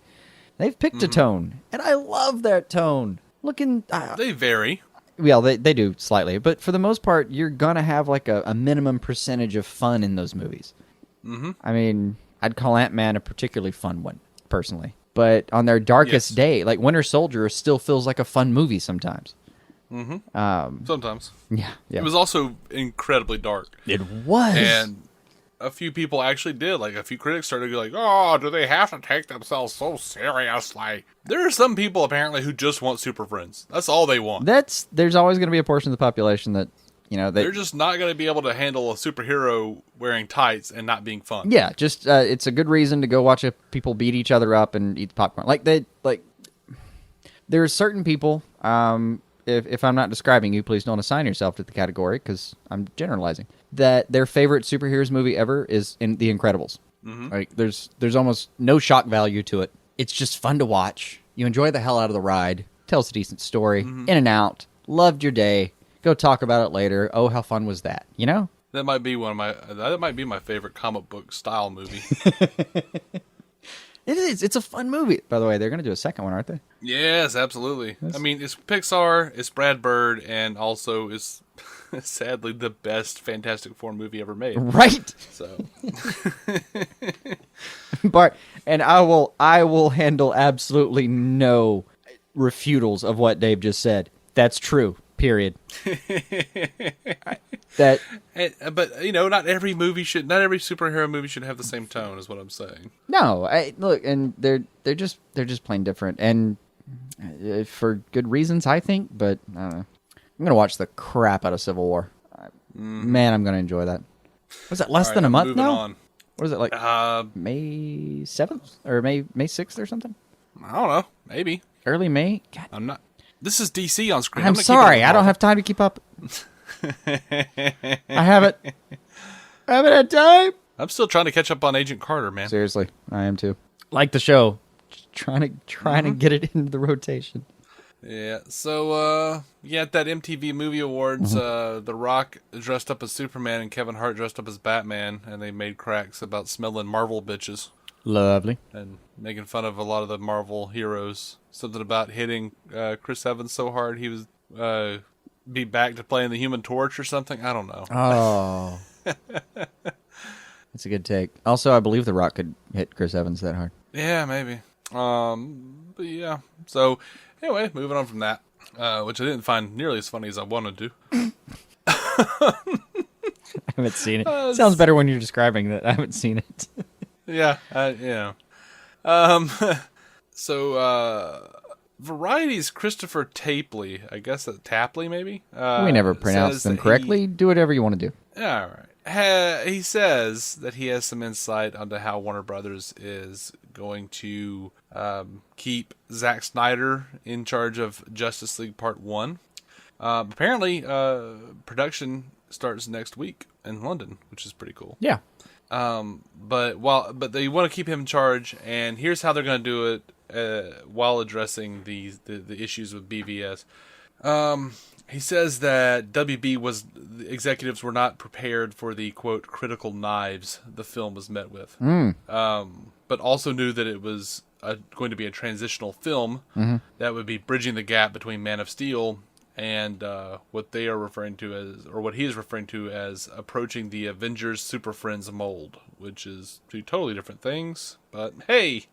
Speaker 2: they've picked a tone, and I love that tone.
Speaker 1: They vary.
Speaker 2: Well, they do slightly, but for the most part, you're gonna have like a minimum percentage of fun in those movies. Mm-hmm. I mean, I'd call Ant-Man a particularly fun one, personally. But on their darkest day, like Winter Soldier still feels like a fun movie sometimes.
Speaker 1: Mm-hmm. Sometimes.
Speaker 2: Yeah.
Speaker 1: It was also incredibly dark.
Speaker 2: It was.
Speaker 1: And a few people actually did. Like, a few critics started to be like, oh, do they have to take themselves so seriously? There are some people, apparently, who just want super friends. That's all they want.
Speaker 2: There's always going to be a portion of the population that,
Speaker 1: they're just not going to be able to handle a superhero wearing tights and not being fun.
Speaker 2: Yeah, just it's a good reason to go watch people beat each other up and eat popcorn. There are certain people. If I'm not describing you, please don't assign yourself to the category because I'm generalizing. That their favorite superheroes movie ever is in The Incredibles. Mm-hmm. Like there's almost no shock value to it. It's just fun to watch. You enjoy the hell out of the ride. Tells a decent story. Mm-hmm. In and out. Loved your day. Go talk about it later. Oh, how fun was that?
Speaker 1: That might be my favorite comic book style movie.
Speaker 2: It is. It's a fun movie. By the way, they're going to do a second one, aren't they?
Speaker 1: Yes, absolutely. I mean, it's Pixar, it's Brad Bird, and also is sadly the best Fantastic Four movie ever made.
Speaker 2: Right.
Speaker 1: So,
Speaker 2: Bart, and I will handle absolutely no refutals of what Dave just said. That's true. Period. But
Speaker 1: not every superhero movie should have the same tone, is what I'm saying.
Speaker 2: No, look, and they're just plain different, and for good reasons, I think. But I don't know. I'm gonna watch the crap out of Civil War. Man, I'm gonna enjoy that. Was it less than a month now?
Speaker 1: On.
Speaker 2: What is it like? May 7th or May 6th or something?
Speaker 1: I don't know. Maybe
Speaker 2: early May. God.
Speaker 1: I'm not. This is DC on screen.
Speaker 2: I'm sorry, I don't have time to keep up. I haven't had time.
Speaker 1: I'm still trying to catch up on Agent Carter, man.
Speaker 2: Seriously, I am too. Like the show, just trying to get it into the rotation.
Speaker 1: Yeah. So, at that MTV Movie Awards, The Rock dressed up as Superman and Kevin Hart dressed up as Batman, and they made cracks about smelling Marvel bitches.
Speaker 2: Lovely.
Speaker 1: And making fun of a lot of the Marvel heroes. Something about hitting Chris Evans so hard he was be back to playing the Human Torch or something. I don't know.
Speaker 2: Oh. That's a good take. Also, I believe The Rock could hit Chris Evans that hard.
Speaker 1: Yeah, maybe. But yeah. So, anyway, moving on from that, which I didn't find nearly as funny as I wanted to.
Speaker 2: I haven't seen it. Sounds better when you're describing that. I haven't seen it.
Speaker 1: Yeah, yeah. So, Variety's Christopher Tapley, I guess Tapley maybe?
Speaker 2: We never pronounce them correctly. Do whatever you want to do.
Speaker 1: All right. He says that he has some insight onto how Warner Brothers is going to keep Zack Snyder in charge of Justice League Part 1. Apparently, production starts next week in London, which is pretty cool.
Speaker 2: Yeah.
Speaker 1: But they want to keep him in charge, and here's how they're going to do it while addressing the issues with BVS. He says that the executives were not prepared for the, quote, critical knives the film was met with. But also knew that it was going to be a transitional film that would be bridging the gap between Man of Steel and what they are referring to as, or what he is referring to as, approaching the Avengers Super Friends mold, which is two totally different things. But hey,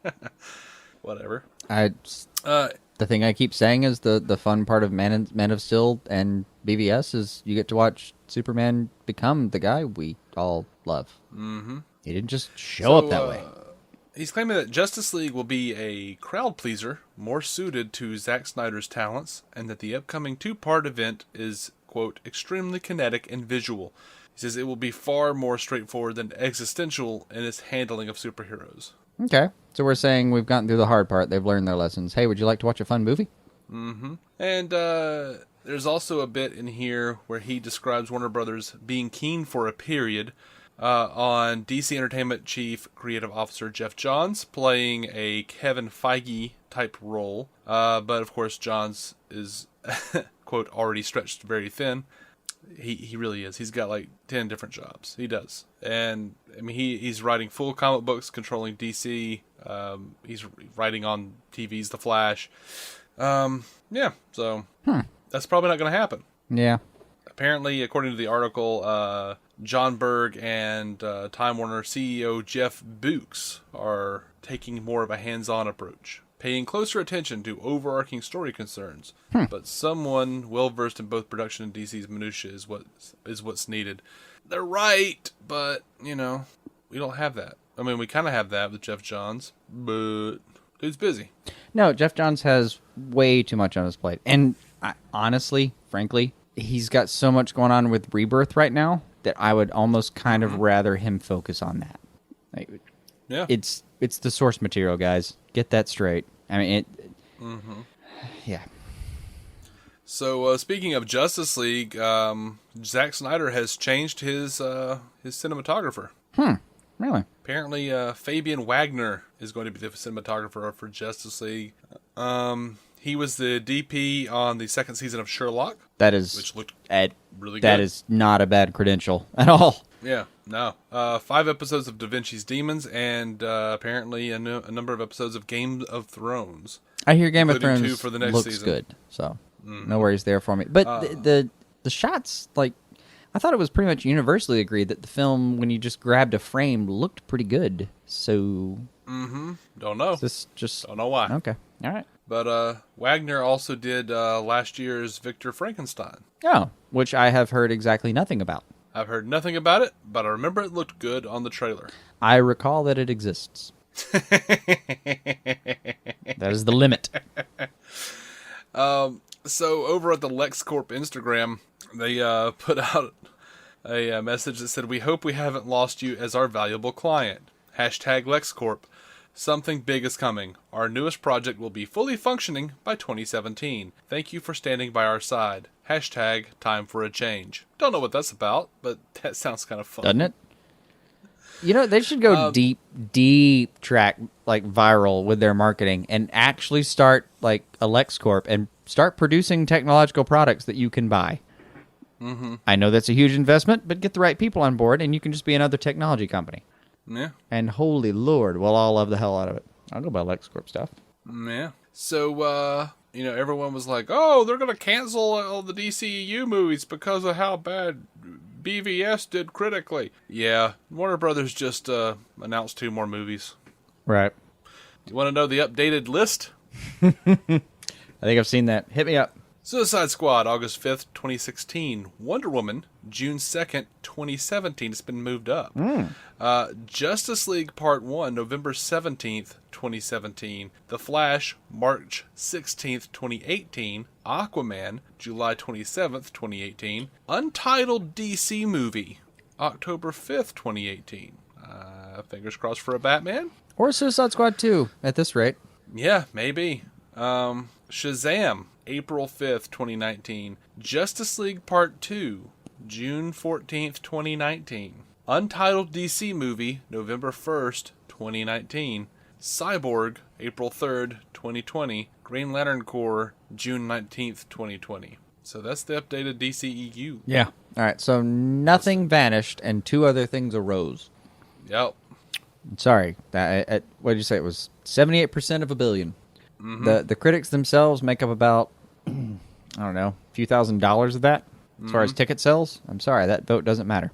Speaker 1: whatever.
Speaker 2: The thing I keep saying is the fun part of Man of Steel and BVS is you get to watch Superman become the guy we all love. Mm-hmm. He didn't just show up that way.
Speaker 1: He's claiming that Justice League will be a crowd pleaser, more suited to Zack Snyder's talents, and that the upcoming 2-part event is, quote, extremely kinetic and visual. He says it will be far more straightforward than existential in its handling of superheroes.
Speaker 2: Okay, so we're saying we've gotten through the hard part. They've learned their lessons. Hey, would you like to watch a fun movie?
Speaker 1: Mm-hmm. And there's also a bit in here where he describes Warner Brothers being keen for a period on DC Entertainment Chief Creative Officer Jeff Johns playing a Kevin Feige type role. But of course, Johns is, quote, already stretched very thin. He really is. He's got like 10 different jobs. He does. And I mean, he's writing full comic books, controlling DC. He's writing on TV's The Flash. Yeah, so that's probably not going to happen.
Speaker 2: Yeah.
Speaker 1: Apparently, according to the article, John Berg and Time Warner CEO Jeff Books are taking more of a hands-on approach, paying closer attention to overarching story concerns. But someone well-versed in both production and DC's minutiae is what's needed. They're right, but, you know, we don't have that. I mean, we kind of have that with Jeff Johns, but dude's busy.
Speaker 2: No, Jeff Johns has way too much on his plate. And honestly, frankly, he's got so much going on with Rebirth right now that I would almost kind of rather him focus on that. Like,
Speaker 1: yeah.
Speaker 2: It's the source material, guys. Get that straight. I mean, yeah.
Speaker 1: So, speaking of Justice League, Zack Snyder has changed his cinematographer.
Speaker 2: Really?
Speaker 1: Apparently, Fabian Wagner is going to be the cinematographer for Justice League. He was the DP on the second season of Sherlock.
Speaker 2: Which
Speaker 1: looked really good.
Speaker 2: That is not a bad credential at all.
Speaker 1: Yeah, no. 5 episodes of Da Vinci's Demons, and apparently a number of episodes of Game of Thrones.
Speaker 2: I hear Game of Thrones
Speaker 1: 2 for the next
Speaker 2: looks
Speaker 1: season.
Speaker 2: Good, so no worries there for me. But the shots, like, I thought it was pretty much universally agreed that the film, when you just grabbed a frame, looked pretty good. So,
Speaker 1: Don't know. Don't know why.
Speaker 2: Okay, all right.
Speaker 1: But Wagner also did last year's Victor Frankenstein.
Speaker 2: Oh, which I have heard exactly nothing about.
Speaker 1: I've heard nothing about it, but I remember it looked good on the trailer.
Speaker 2: I recall that it exists. That is the limit.
Speaker 1: So over at the Lexcorp Instagram, they put out a message that said, "We hope we haven't lost you as our valuable client. Hashtag Lexcorp. Something big is coming. Our newest project will be fully functioning by 2017. Thank you for standing by our side. Hashtag time for a change." Don't know what that's about, but that sounds kind of fun.
Speaker 2: Doesn't it? You know, they should go deep track, like, viral with their marketing and actually start, like, a Lexcorp and start producing technological products that you can buy. I know that's a huge investment, but get the right people on board and you can just be another technology company.
Speaker 1: Yeah.
Speaker 2: And holy Lord, we'll all love the hell out of it. I'll go buy Lexcorp stuff.
Speaker 1: Yeah. So, everyone was like, oh, they're going to cancel all the DCEU movies because of how bad BVS did critically. Yeah, Warner Brothers just announced 2 more movies.
Speaker 2: Right.
Speaker 1: You want to know the updated list?
Speaker 2: I think I've seen that. Hit me up.
Speaker 1: Suicide Squad, August 5th, 2016. Wonder Woman, June 2nd, 2017. It's been moved up. Justice League Part 1, November 17th, 2017. The Flash, March 16th, 2018. Aquaman, July 27th, 2018. Untitled DC movie, October 5th, 2018. Fingers crossed for a Batman.
Speaker 2: Or Suicide Squad 2, at this rate.
Speaker 1: Yeah, maybe. Shazam, April 5th, 2019. Justice League Part 2, June 14th, 2019. Untitled DC movie, November 1st, 2019. Cyborg, April 3rd, 2020. Green Lantern Corps, June 19th, 2020. So that's the updated DCEU.
Speaker 2: Yeah. All right. So nothing vanished and two other things arose.
Speaker 1: Yep.
Speaker 2: Sorry. What did you say? It was 78% of a billion. Mm-hmm. The critics themselves make up about, I don't know, a few $1,000s of that. As far as ticket sales, I'm sorry, that vote doesn't matter.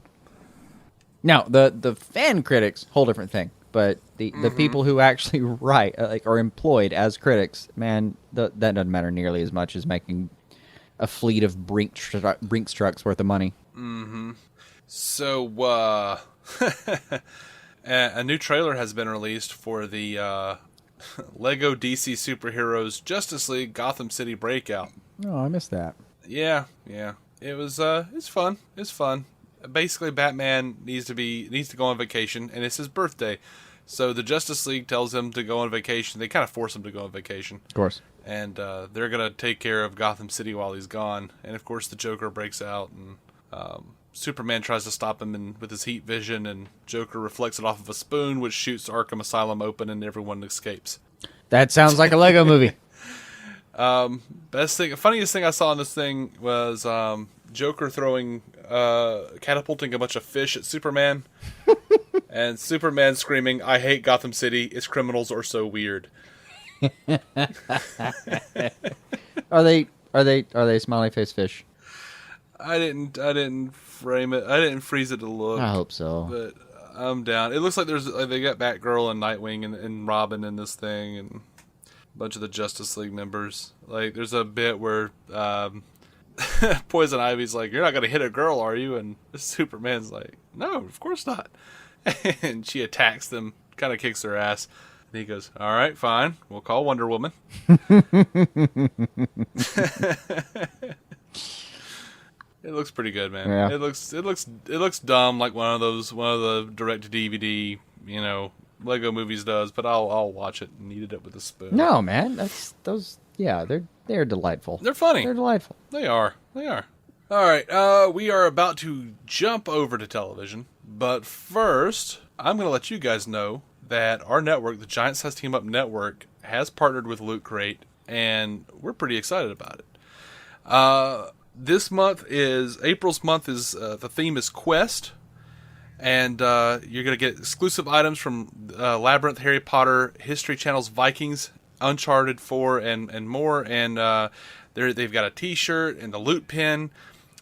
Speaker 2: Now, the fan critics, whole different thing. But the people who actually write, are employed as critics, man, that doesn't matter nearly as much as making a fleet of Brinks trucks worth of money.
Speaker 1: Mm-hmm. So, a new trailer has been released for the Lego DC Superheroes Justice League Gotham City Breakout.
Speaker 2: Oh, I missed that.
Speaker 1: Yeah. It was, it's fun. It's fun. Basically, Batman needs to go on vacation, and it's his birthday. So the Justice League tells him to go on vacation. They kind of force him to go on vacation.
Speaker 2: Of course.
Speaker 1: And they're going to take care of Gotham City while he's gone. And, of course, the Joker breaks out, and Superman tries to stop him with his heat vision, and Joker reflects it off of a spoon, which shoots Arkham Asylum open, and everyone escapes.
Speaker 2: That sounds like a Lego movie.
Speaker 1: Funniest thing I saw in this thing was Joker catapulting a bunch of fish at Superman, and Superman screaming, "I hate Gotham City. Its criminals are so weird."
Speaker 2: Are they smiley face fish?
Speaker 1: I didn't frame it. I didn't freeze it to look.
Speaker 2: I hope so.
Speaker 1: But I'm down. It looks like they got Batgirl and Nightwing and Robin in this thing, and a bunch of the Justice League members. Like, there's a bit where Poison Ivy's like, "You're not gonna hit a girl, are you?" And Superman's like, "No, of course not." And she attacks them, kind of kicks their ass. And he goes, "All right, fine. We'll call Wonder Woman." It looks pretty good, man.
Speaker 2: Yeah.
Speaker 1: It looks dumb, like one of the direct to DVD, Lego movies does. But I'll watch it and eat it up with a spoon.
Speaker 2: No, man, they're delightful.
Speaker 1: They're funny.
Speaker 2: They're delightful.
Speaker 1: They are. All right, we are about to jump over to television, but first, I'm going to let you guys know that our network, the Giant Size Team Up Network, has partnered with Loot Crate, and we're pretty excited about it. April's month is the theme is Quest, and you're going to get exclusive items from Labyrinth, Harry Potter, History Channel's Vikings, Uncharted 4, and more, and they've got a t-shirt and a loot pin.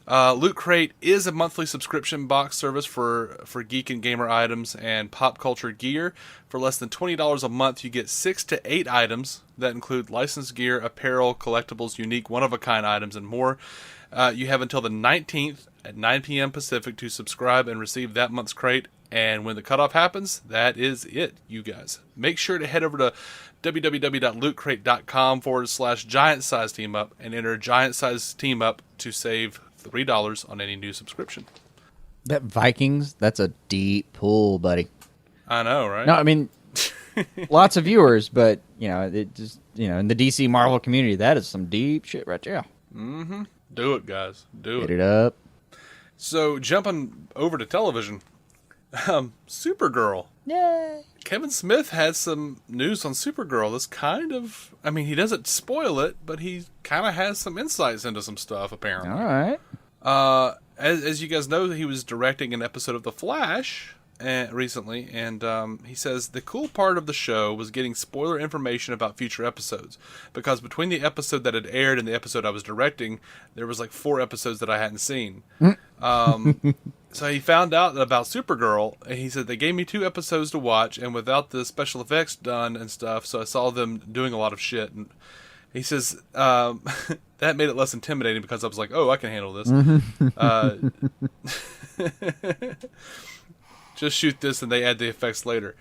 Speaker 1: Loot Crate is a monthly subscription box service for geek and gamer items and pop culture gear. For less than $20 a month, you get 6 to 8 items that include licensed gear, apparel, collectibles, unique, one-of-a-kind items, and more. You have until the 19th at 9 p.m. Pacific to subscribe and receive that month's crate. And when the cutoff happens, that is it, you guys. Make sure to head over to www.lootcrate.com/giant size team up and enter giant size team up to save $3 on any new subscription.
Speaker 2: That Vikings, that's a deep pull, buddy.
Speaker 1: I know, right?
Speaker 2: No, I mean, lots of viewers, but, it just, in the DC Marvel community, that is some deep shit right there.
Speaker 1: Mm-hmm. Do it, guys. Do it.
Speaker 2: Get it up.
Speaker 1: So, jumping over to television, Supergirl.
Speaker 2: Yay.
Speaker 1: Kevin Smith had some news on Supergirl that's he doesn't spoil it, but he kind of has some insights into some stuff, apparently.
Speaker 2: All right.
Speaker 1: As you guys know, he was directing an episode of The Flash recently, and he says the cool part of the show was getting spoiler information about future episodes, because between the episode that had aired and the episode I was directing, there was like 4 episodes that I hadn't seen. So he found out about Supergirl, and he said they gave me 2 episodes to watch, and without the special effects done and stuff, so I saw them doing a lot of shit. And he says that made it less intimidating because I was like, oh, I can handle this. Just shoot this and they add the effects later.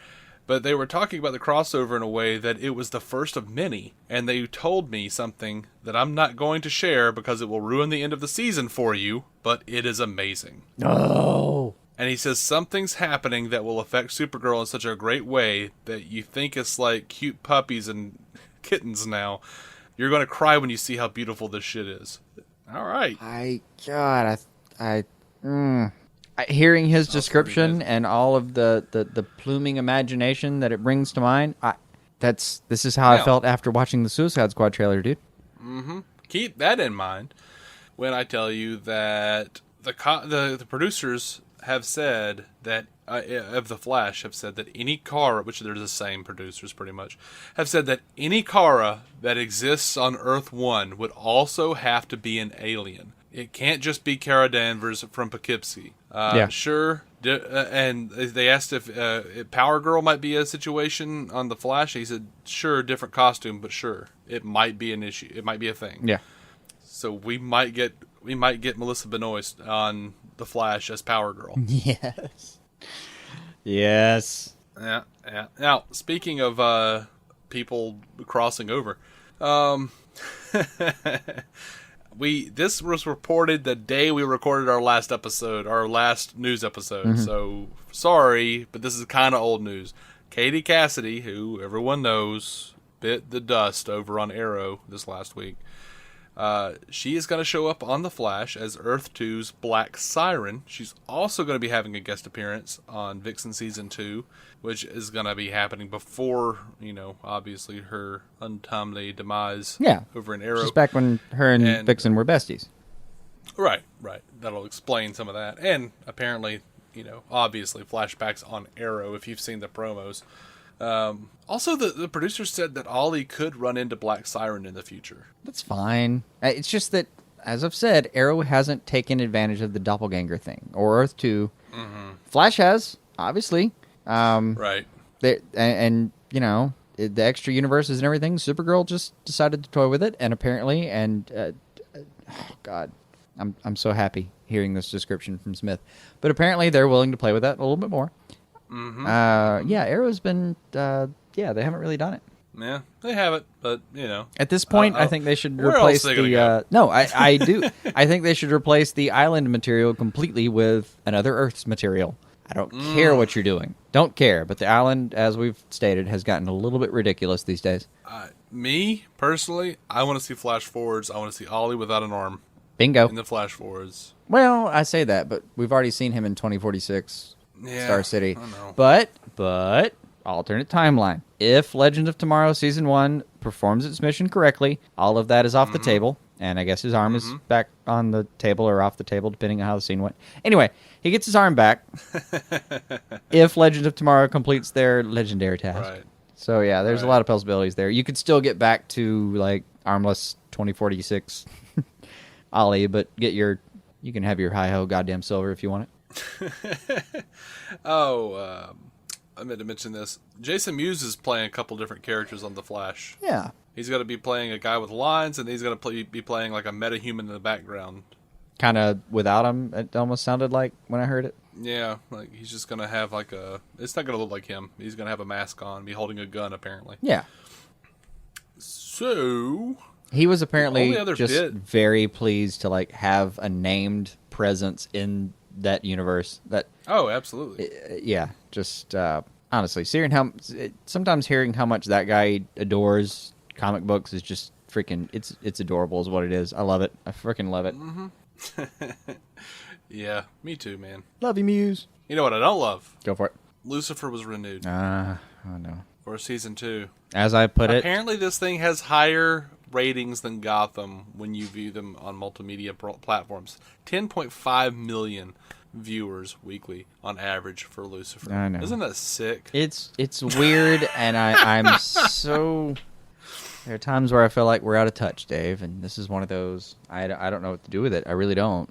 Speaker 1: But they were talking about the crossover in a way that it was the first of many, and they told me something that I'm not going to share because it will ruin the end of the season for you, but it is amazing.
Speaker 2: Oh.
Speaker 1: And he says something's happening that will affect Supergirl in such a great way that you think it's like cute puppies and kittens now. You're going to cry when you see how beautiful this shit is. All right.
Speaker 2: I Hearing his description and all of the pluming imagination that it brings to mind, this is how I felt after watching the Suicide Squad trailer, dude.
Speaker 1: Mm-hmm. Keep that in mind when I tell you that the producers have said that of the Flash have said that any Kara, which they're the same producers pretty much, have said that any Kara that exists on Earth 1 would also have to be an alien. It can't just be Kara Danvers from Poughkeepsie. Sure. And they asked if Power Girl might be a situation on the Flash. He said, sure, different costume, but sure, it might be an issue. It might be a thing.
Speaker 2: Yeah.
Speaker 1: So we might get Melissa Benoist on the Flash as Power Girl.
Speaker 2: Yes. Yes.
Speaker 1: Yeah. Now, speaking of people crossing over, this was reported the day we recorded our last news episode. Mm-hmm. So sorry, but this is kind of old news. Katie Cassidy, who everyone knows bit the dust over on Arrow this last week, she is going to show up on The Flash as Earth 2's Black Siren. She's also going to be having a guest appearance on Vixen Season 2, which is going to be happening before, obviously her untimely demise over in Arrow.
Speaker 2: Just back when her and Vixen were besties.
Speaker 1: Right. That'll explain some of that. And apparently, obviously flashbacks on Arrow if you've seen the promos. Also, the producers said that Ollie could run into Black Siren in the future.
Speaker 2: That's fine. It's just that, as I've said, Arrow hasn't taken advantage of the doppelganger thing, or Earth 2. Mm-hmm. Flash has, obviously.
Speaker 1: Right.
Speaker 2: The extra universes and everything, Supergirl just decided to toy with it, and apparently, God, I'm so happy hearing this description from Smith. But apparently they're willing to play with that a little bit more. Mm-hmm. Arrow's been, they haven't really done it.
Speaker 1: Yeah, they have it, but,
Speaker 2: At this point, I think they should replace the... No, I do. I think they should replace the island material completely with another Earth's material. I don't care what you're doing. Don't care, but the island, as we've stated, has gotten a little bit ridiculous these days.
Speaker 1: Me, personally, I want to see flash forwards. I want to see Ollie without an arm.
Speaker 2: Bingo.
Speaker 1: In the flash forwards.
Speaker 2: Well, I say that, but we've already seen him in 2046 Star City.
Speaker 1: I know.
Speaker 2: But alternate timeline. If Legends of Tomorrow Season 1 performs its mission correctly, all of that is off the table. And I guess his arm is back on the table or off the table, depending on how the scene went. Anyway, he gets his arm back if Legends of Tomorrow completes their legendary task. Right. So, yeah, there's a lot of possibilities there. You could still get back to, like, armless 2046 Ollie, but you can have your hi-ho goddamn silver if you want it.
Speaker 1: I meant to mention this. Jason Mewes is playing a couple different characters on The Flash.
Speaker 2: Yeah.
Speaker 1: He's going to be playing a guy with lines, and he's going to be playing like a metahuman in the background.
Speaker 2: Kind of without him, it almost sounded like when I heard it.
Speaker 1: Yeah, like he's just going to have like it's not going to look like him. He's going to have a mask on, be holding a gun, apparently.
Speaker 2: Yeah.
Speaker 1: So...
Speaker 2: He was apparently just very pleased to like have a named presence in that universe.
Speaker 1: Oh, absolutely.
Speaker 2: Just honestly, sometimes hearing how much that guy adores comic books is just freaking. It's adorable, is what it is. I love it. I freaking love it.
Speaker 1: Mm-hmm. Yeah, me too, man.
Speaker 2: Love you, Muse.
Speaker 1: You know what I don't love?
Speaker 2: Go for it.
Speaker 1: Lucifer was renewed.
Speaker 2: Oh no.
Speaker 1: For Season 2.
Speaker 2: As I put
Speaker 1: apparently this thing has higher ratings than Gotham when you view them on multimedia platforms. 10.5 million viewers weekly on average for Lucifer.
Speaker 2: I know.
Speaker 1: Isn't that sick?
Speaker 2: It's weird, and I'm so... There are times where I feel like we're out of touch, Dave, and this is one of those. I don't know what to do with it. I really don't.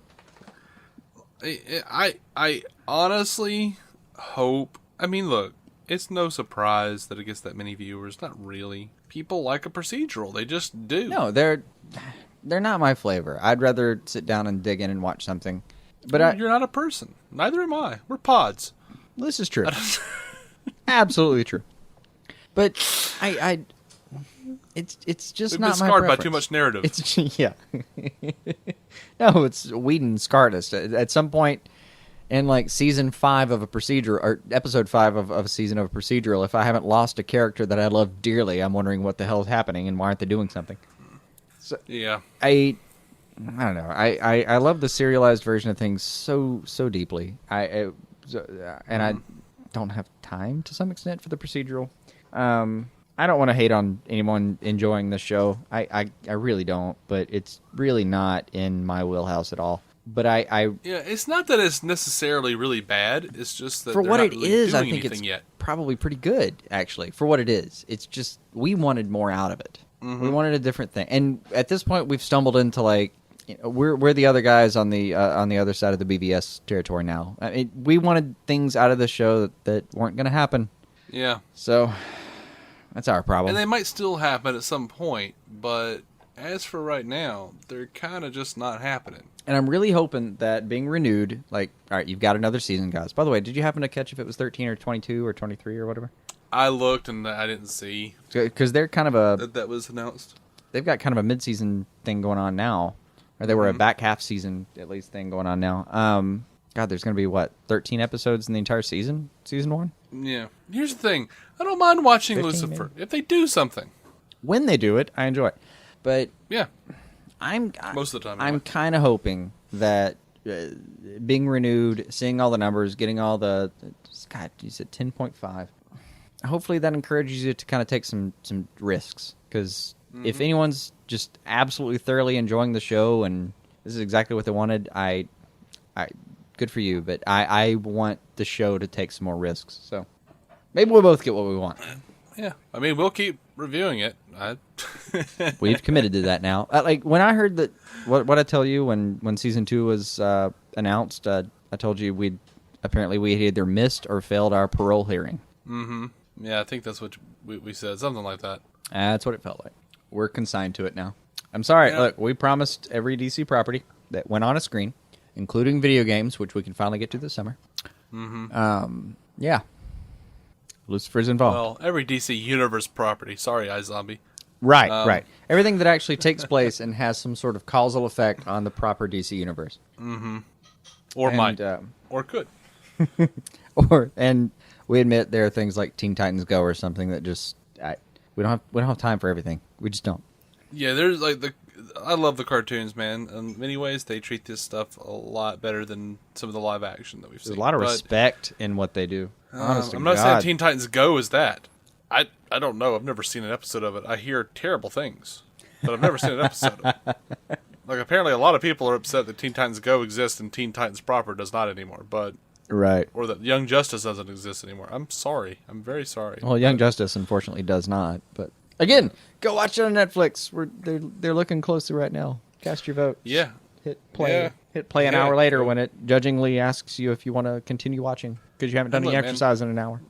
Speaker 1: I honestly hope... I mean, look, it's no surprise that it gets that many viewers. Not really. People like a procedural. They just do.
Speaker 2: No, they're not my flavor. I'd rather sit down and dig in and watch something. But
Speaker 1: you're not a person. Neither am I. We're pods.
Speaker 2: This is true. Absolutely true. But it's just not my preference. We've been
Speaker 1: scarred by too much narrative.
Speaker 2: No, it's Whedon scarred us. At some point in like season 5 of a procedural, or episode 5 of a season of a procedural, if I haven't lost a character that I love dearly, I'm wondering what the hell is happening and why aren't they doing something. So,
Speaker 1: yeah.
Speaker 2: I don't know. I love the serialized version of things so deeply. I don't have time to some extent for the procedural. I don't want to hate on anyone enjoying this show. I really don't, but it's really not in my wheelhouse at all. But
Speaker 1: yeah, it's not that it's necessarily really bad. It's just that
Speaker 2: for what it
Speaker 1: really
Speaker 2: is, I
Speaker 1: doing
Speaker 2: think it's
Speaker 1: yet.
Speaker 2: probably pretty good, actually. For what it is, it's just we wanted more out of it. We wanted a different thing, and at this point, we've stumbled into like we're the other guys on the other side of the BVS territory now. I mean, we wanted things out of the show that weren't going to happen.
Speaker 1: Yeah.
Speaker 2: So that's our problem.
Speaker 1: And they might still happen at some point, but as for right now, they're kind of just not happening.
Speaker 2: And I'm really hoping that being renewed, like, all right, you've got another season, guys. By the way, did you happen to catch if it was 13 or 22 or 23 or whatever?
Speaker 1: I looked and I didn't see.
Speaker 2: Because they're kind of
Speaker 1: that was announced.
Speaker 2: They've got kind of a mid-season thing going on now. Or they were a back half season, at least, thing going on now. God, there's going to be, 13 episodes in the entire season? Season 1?
Speaker 1: Yeah. Here's the thing. I don't mind watching Lucifer
Speaker 2: maybe?
Speaker 1: if they do something.
Speaker 2: When they do it, I enjoy it. But
Speaker 1: yeah,
Speaker 2: most
Speaker 1: of the time,
Speaker 2: I'm kind of hoping that being renewed, seeing all the numbers, getting all the... God, you said 10.5. Hopefully that encourages you to kind of take some risks. Because if anyone's just absolutely thoroughly enjoying the show and this is exactly what they wanted, I good for you. But I want the show to take some more risks. So maybe we'll both get what we want.
Speaker 1: Yeah, I mean, we'll keep reviewing it.
Speaker 2: We've committed to that now. Like when I heard that, what I tell you when season 2 was announced, I told you we had either missed or failed our parole hearing.
Speaker 1: Mm-hmm. Yeah, I think that's what we said, something like that.
Speaker 2: That's what it felt like. We're consigned to it now. I'm sorry.
Speaker 1: Yeah.
Speaker 2: Look, we promised every DC property that went on a screen, including video games, which we can finally get to this summer. Mm-hmm. Yeah. Lucifer's involved.
Speaker 1: Well, every DC Universe property. Sorry, iZombie.
Speaker 2: Right, right. Everything that actually takes place and has some sort of causal effect on the proper DC universe.
Speaker 1: Mm-hmm. Or
Speaker 2: and,
Speaker 1: might. Or could.
Speaker 2: And we admit there are things like Teen Titans Go or something that just we don't have time for everything. We just don't.
Speaker 1: Yeah, there's I love the cartoons, man. In many ways, they treat this stuff a lot better than some of the live action that we've seen.
Speaker 2: There's a lot of respect in what they do.
Speaker 1: I'm not saying Teen Titans Go is that. I don't know. I've never seen an episode of it. I hear terrible things, but I've never seen an episode of it. Like, apparently a lot of people are upset that Teen Titans Go exists and Teen Titans proper does not anymore. But
Speaker 2: right.
Speaker 1: Or that Young Justice doesn't exist anymore. I'm sorry. I'm very sorry.
Speaker 2: Well, Young Justice, unfortunately, does not. But again, go watch it on Netflix. They're looking closely right now. Cast your vote.
Speaker 1: Yeah.
Speaker 2: Hit play.
Speaker 1: Yeah.
Speaker 2: Hit play an hour later when it judgingly asks you if you want to continue watching because you haven't done any exercise in an hour.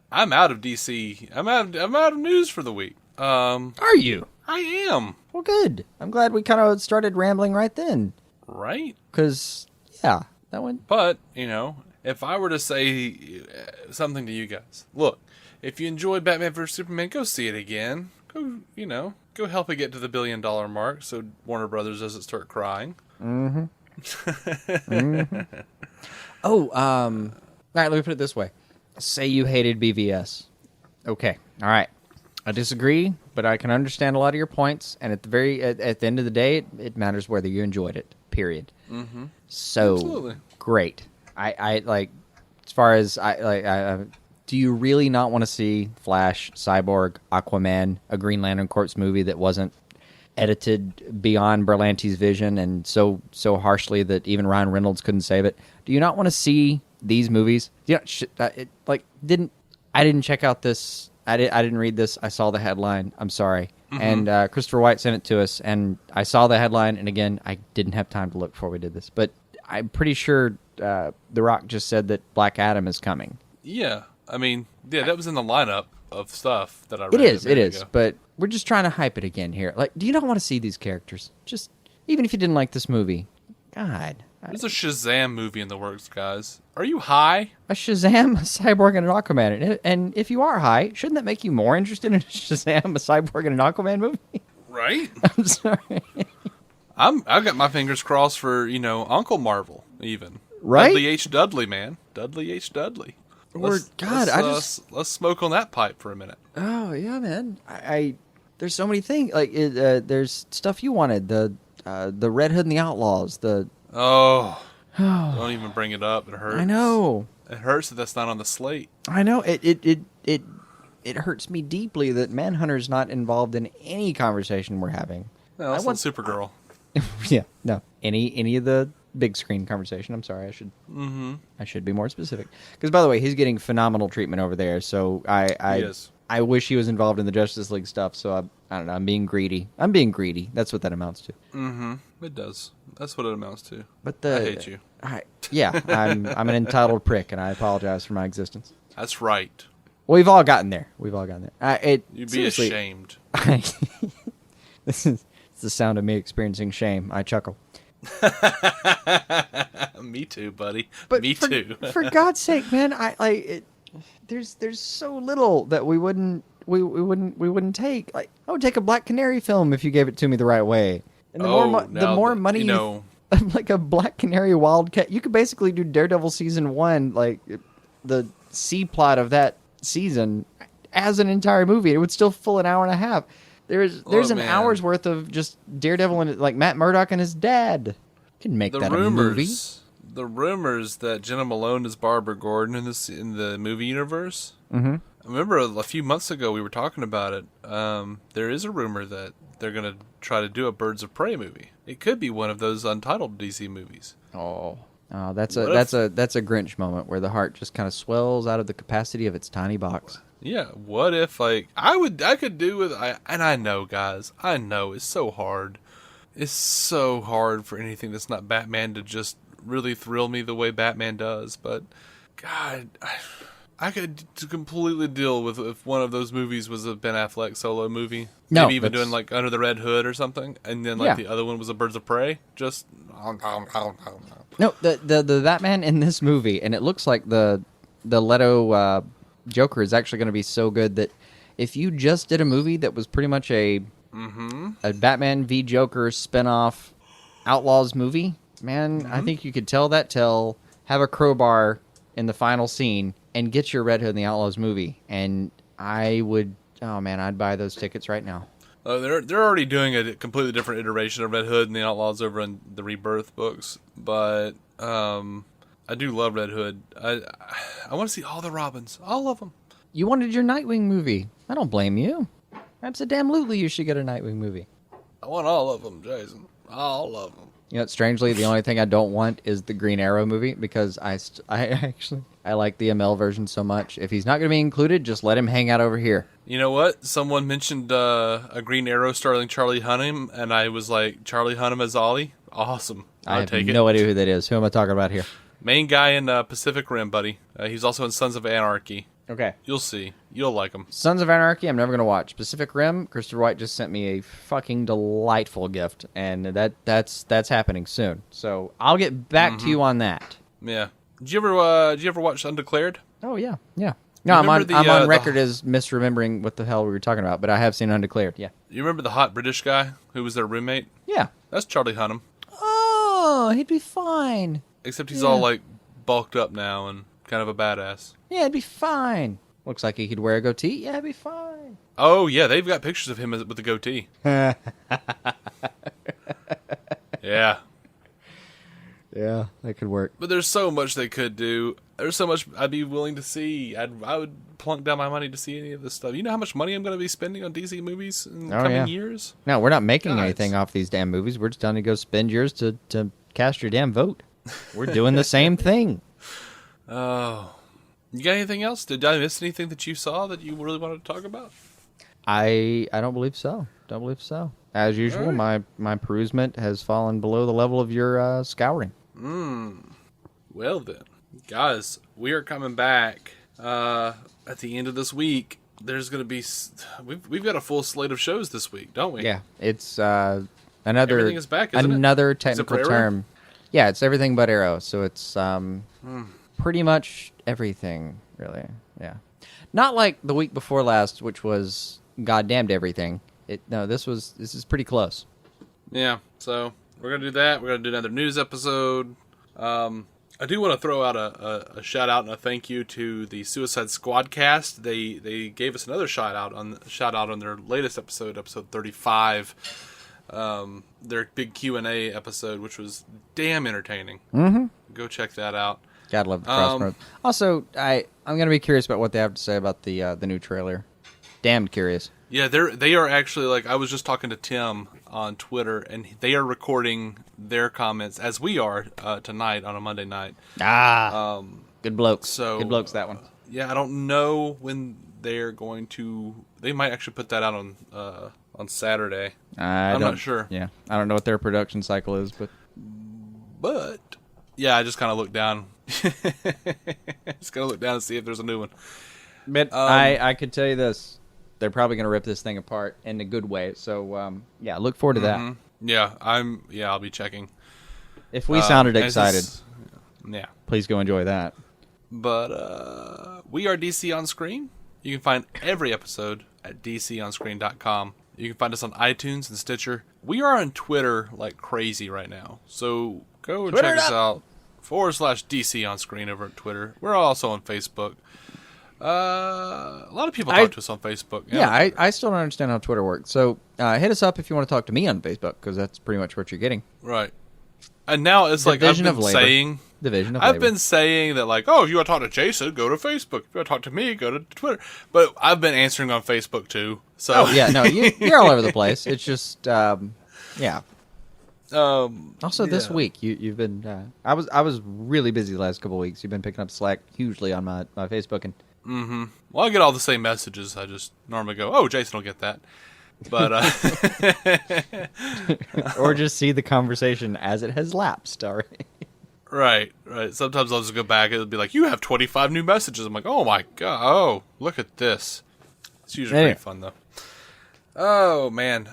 Speaker 1: I'm out of DC. I'm out of news for the week.
Speaker 2: Are you?
Speaker 1: I am.
Speaker 2: Well, good. I'm glad we kind of started rambling right then.
Speaker 1: Right?
Speaker 2: Because, yeah, that one.
Speaker 1: But, if I were to say something to you guys, look, if you enjoyed Batman vs. Superman, go see it again. Go help it get to the $1 billion mark so Warner Brothers doesn't start crying.
Speaker 2: Mm-hmm. Mm-hmm. Oh, all right, let me put it this way. Say you hated BVS. Okay, all right. I disagree, but I can understand a lot of your points, and at the end of the day, it matters whether you enjoyed it, period. Mm-hmm. So, absolutely. Great. I like, as far as, do you really not want to see Flash, Cyborg, Aquaman, a Green Lantern Corps movie that wasn't edited beyond Berlanti's vision and so harshly that even Ryan Reynolds couldn't save it? Do you not want to see these movies? I didn't check out this. I didn't read this. I saw the headline. I'm sorry. Mm-hmm. And Christopher White sent it to us, and I saw the headline. And again, I didn't have time to look before we did this, but I'm pretty sure The Rock just said that Black Adam is coming.
Speaker 1: Yeah, I mean, that was in the lineup of stuff that I read.
Speaker 2: It is. But we're just trying to hype it again here. Like, do you not want to see these characters? Just even if you didn't like this movie, God.
Speaker 1: There's a Shazam movie in the works, guys. Are you high?
Speaker 2: A Shazam, a Cyborg, and an Aquaman. And if you are high, shouldn't that make you more interested in a Shazam, a Cyborg, and an Aquaman movie?
Speaker 1: Right?
Speaker 2: I'm sorry.
Speaker 1: I've got my fingers crossed for, Uncle Marvel, even.
Speaker 2: Right?
Speaker 1: Dudley H. Dudley, man. Dudley H. Dudley. Let's smoke on that pipe for a minute.
Speaker 2: Oh, yeah, man. I there's so many things. Like there's stuff you wanted. The Red Hood and the Outlaws.
Speaker 1: Oh, don't even bring it up. It hurts.
Speaker 2: I know.
Speaker 1: It hurts that that's not on the slate.
Speaker 2: I know. It hurts me deeply that Manhunter's not involved in any conversation we're having.
Speaker 1: No, I want Supergirl.
Speaker 2: Yeah, no. Any of the big screen conversation. I'm sorry. I should be more specific. Because, by the way, he's getting phenomenal treatment over there. So I wish he was involved in the Justice League stuff. So I don't know. I'm being greedy. That's what that amounts to.
Speaker 1: Mm-hmm. It does. That's what it amounts to.
Speaker 2: But
Speaker 1: I hate you.
Speaker 2: I'm an entitled prick, and I apologize for my existence.
Speaker 1: That's right.
Speaker 2: We've all gotten there.
Speaker 1: You'd be ashamed.
Speaker 2: This is the sound of me experiencing shame. I chuckle.
Speaker 1: Me too, buddy.
Speaker 2: But
Speaker 1: me too.
Speaker 2: For God's sake, man! There's so little that we wouldn't take. Like, I would take a Black Canary film if you gave it to me the right way. And the more money, like a Black Canary Wildcat, you could basically do Daredevil season 1, like the C plot of that season, as an entire movie. It would still fill an hour and a half. There's an hour's worth of just Daredevil and like Matt Murdock and his dad. You can make that a movie.
Speaker 1: The rumors that Jenna Malone is Barbara Gordon in the movie universe.
Speaker 2: Mm-hmm.
Speaker 1: I remember a few months ago we were talking about it. There is a rumor that they're going to try to do a Birds of Prey movie. It could be one of those untitled DC movies.
Speaker 2: That's a Grinch moment where the heart just kind of swells out of the capacity of its tiny box.
Speaker 1: Yeah, what if I could do with and I know, guys, I know it's so hard. It's so hard for anything that's not Batman to just really thrill me the way Batman does, but God, I could completely deal with if one of those movies was a Ben Affleck solo movie. Maybe even doing like Under the Red Hood or something, and then the other one was a Birds of Prey. Just
Speaker 2: no, the Batman in this movie, and it looks like the Leto Joker is actually going to be so good that if you just did a movie that was pretty much a Batman v Joker spinoff Outlaws movie, man, I think you could tell that tale, have a crowbar in the final scene, and get your Red Hood and the Outlaws movie. And I would, I'd buy those tickets right now.
Speaker 1: They're already doing a completely different iteration of Red Hood and the Outlaws over in the Rebirth books, but I do love Red Hood. I want to see all the Robins, all of them.
Speaker 2: You wanted your Nightwing movie. I don't blame you. Absolutely, you should get a Nightwing movie.
Speaker 1: I want all of them, Jason. All of them.
Speaker 2: You know, strangely, the only thing I don't want is the Green Arrow movie because I like the ML version so much. If he's not going to be included, just let him hang out over here.
Speaker 1: You know what? Someone mentioned a Green Arrow starring Charlie Hunnam, and I was like, Charlie Hunnam as Ollie? Awesome.
Speaker 2: I have no idea who that is. Who am I talking about here?
Speaker 1: Main guy in Pacific Rim, buddy. He's also in Sons of Anarchy.
Speaker 2: Okay.
Speaker 1: You'll see. You'll like him.
Speaker 2: Sons of Anarchy, I'm never going to watch. Pacific Rim, Christopher White just sent me a fucking delightful gift, and that's happening soon. So I'll get back to you on that.
Speaker 1: Yeah. Did you ever watch Undeclared?
Speaker 2: Oh yeah. No, I'm on record as misremembering what the hell we were talking about, but I have seen Undeclared. Yeah.
Speaker 1: You remember the hot British guy who was their roommate?
Speaker 2: Yeah.
Speaker 1: That's Charlie Hunnam.
Speaker 2: Oh, he'd be fine.
Speaker 1: Except he's all like bulked up now and kind of a badass.
Speaker 2: Yeah, it'd be fine. Looks like he could wear a goatee. Yeah, it'd be fine.
Speaker 1: Oh, yeah, they've got pictures of him with a goatee. Yeah.
Speaker 2: Yeah, that could work.
Speaker 1: But there's so much they could do. There's so much I'd be willing to see. I would plunk down my money to see any of this stuff. You know how much money I'm going to be spending on DC movies in the coming years?
Speaker 2: No, we're not making anything off these damn movies. We're just telling you to go spend yours to cast your damn vote. We're doing the same thing.
Speaker 1: Oh. You got anything else? Did I miss anything that you saw that you really wanted to talk about?
Speaker 2: I don't believe so. As usual, right. my perusement has fallen below the level of your scouring.
Speaker 1: Well then, guys, we are coming back at the end of this week. There's going to be we've got a full slate of shows this week, don't we?
Speaker 2: Yeah, it's
Speaker 1: everything is back, isn't
Speaker 2: another
Speaker 1: it?
Speaker 2: technical term. Yeah, it's everything but Arrow. So it's pretty much everything, really. Yeah, not like the week before last, which was goddamned everything. This is pretty close.
Speaker 1: Yeah, so we're gonna do that. We're gonna do another news episode. I do want to throw out a shout out and a thank you to the Suicide Squad cast. They gave us another shout out on their latest episode 35. Their big Q&A episode, which was damn entertaining.
Speaker 2: Mm-hmm.
Speaker 1: Go check that out.
Speaker 2: Gotta love the crossroads. Also, I'm gonna be curious about what they have to say about the new trailer. Damned curious.
Speaker 1: Yeah, they are actually, like, I was just talking to Tim on Twitter, and they are recording their comments as we are tonight on a Monday night.
Speaker 2: Good blokes.
Speaker 1: So
Speaker 2: good blokes, that one.
Speaker 1: Yeah, I don't know when they're going to. They might actually put that out on Saturday. I'm not sure.
Speaker 2: Yeah, I don't know what their production cycle is,
Speaker 1: but yeah, I just kind of looked down. Just gonna look down and see if there's a new one.
Speaker 2: But I could tell you this. They're probably going to rip this thing apart in a good way. So, yeah, look forward to that.
Speaker 1: Yeah, I'll be checking.
Speaker 2: If we sounded excited,
Speaker 1: yeah,
Speaker 2: please go enjoy that.
Speaker 1: But we are DC On Screen. You can find every episode at dconscreen.com. You can find us on iTunes and Stitcher. We are on Twitter like crazy right now. So go and check us out. /DC On Screen over at Twitter. We're also on Facebook. A lot of people talk to us on Facebook.
Speaker 2: Yeah, I still don't understand how Twitter works. So hit us up if you want to talk to me on Facebook, because that's pretty much what you're getting.
Speaker 1: Right. And now it's like I've been saying... I've been saying that, like, oh, if you want to talk to Jason, go to Facebook. If you want to talk to me, go to Twitter. But I've been answering on Facebook, too. So.
Speaker 2: Oh, yeah, no, you're all over the place. It's just, yeah. Also, this week, you've been... I was really busy the last couple of weeks. You've been picking up slack hugely on my Facebook, and...
Speaker 1: Mm-hmm. Well, I get all the same messages. I just normally go, oh, Jason will get that. But
Speaker 2: or just see the conversation as it has lapsed already.
Speaker 1: Right. Sometimes I'll just go back and it'll be like, you have 25 new messages. I'm like, oh my god, oh, look at this. It's usually pretty fun, though. Oh, man.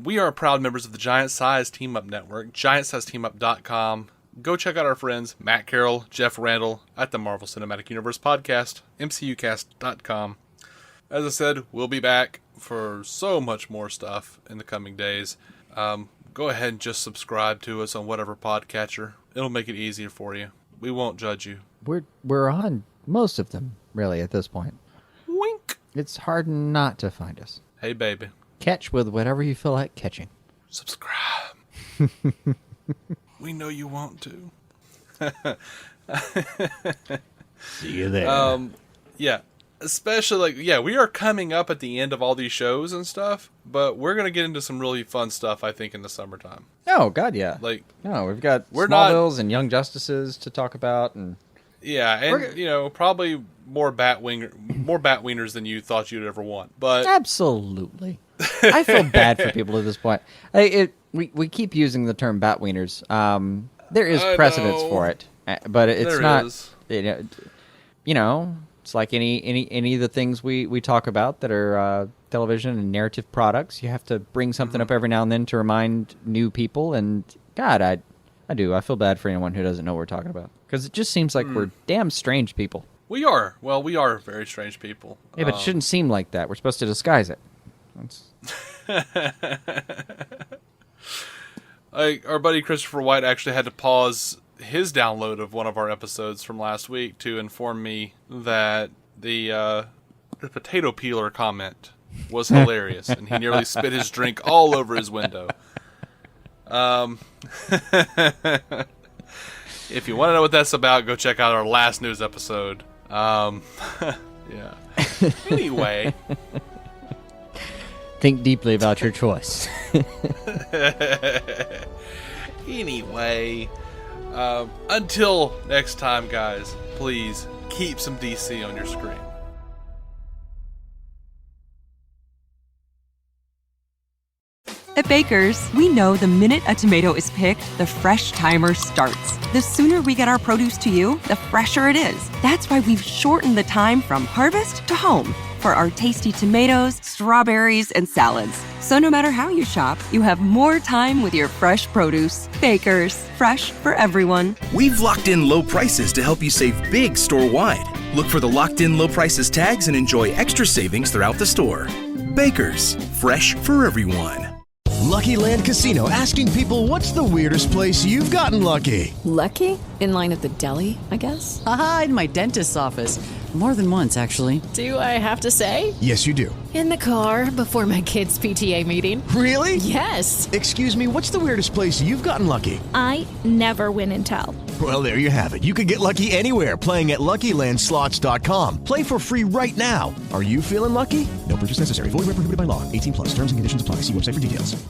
Speaker 1: We are proud members of the Giant Size Team Up Network, giantsizeteamup.com. Go check out our friends, Matt Carroll, Jeff Randall, at the Marvel Cinematic Universe Podcast, mcucast.com. As I said, we'll be back for so much more stuff in the coming days. Go ahead and just subscribe to us on whatever podcatcher. It'll make it easier for you. We won't judge you.
Speaker 2: We're on most of them, really, at this point.
Speaker 1: Wink!
Speaker 2: It's hard not to find us.
Speaker 1: Hey, baby.
Speaker 2: Catch with whatever you feel like catching.
Speaker 1: Subscribe. We know you want to.
Speaker 2: See you there.
Speaker 1: Yeah. Especially, we are coming up at the end of all these shows and stuff, but we're going to get into some really fun stuff, I think, in the summertime.
Speaker 2: Oh, God, yeah. We've got Smallvilles and Young Justices to talk about. And probably more bat wieners than you thought you'd ever want. But absolutely. I feel bad for people at this point. We keep using the term bat wieners. There is precedence for it, but it's not. It's like any of the things we talk about that are television and narrative products. You have to bring something up every now and then to remind new people. And God, I do. I feel bad for anyone who doesn't know what we're talking about, because it just seems like we're damn strange people. We are. Well, we are very strange people. Yeah, but it shouldn't seem like that. We're supposed to disguise it. Our buddy Christopher White actually had to pause his download of one of our episodes from last week to inform me that the potato peeler comment was hilarious, and he nearly spit his drink all over his window. If you want to know what that's about, go check out our last news episode. Yeah. Anyway. Think deeply about your choice. Anyway, until next time, guys, please keep some DC on your screen.
Speaker 3: At Baker's, we know the minute a tomato is picked, the fresh timer starts. The sooner we get our produce to you, the fresher it is. That's why we've shortened the time from harvest to home for our tasty tomatoes, strawberries, and salads. So no matter how you shop, you have more time with your fresh produce. Baker's, fresh for everyone.
Speaker 4: We've locked in low prices to help you save big store-wide. Look for the locked in low prices tags and enjoy extra savings throughout the store. Baker's, fresh for everyone.
Speaker 5: Lucky Land Casino, asking people, what's the weirdest place you've gotten lucky?
Speaker 6: Lucky?
Speaker 5: In line at the deli, I guess?
Speaker 6: Aha, in my dentist's office. More than once, actually.
Speaker 5: Do I have to say?
Speaker 7: Yes, you do.
Speaker 5: In the car before my kids' PTA meeting.
Speaker 7: Really?
Speaker 5: Yes.
Speaker 7: Excuse me, what's the weirdest place you've gotten lucky?
Speaker 8: I never win and tell.
Speaker 7: Well, there you have it. You can get lucky anywhere, playing at LuckyLandSlots.com. Play for free right now. Are you feeling lucky? No purchase necessary. Void where prohibited by law. 18 plus. Terms and conditions apply. See website for details.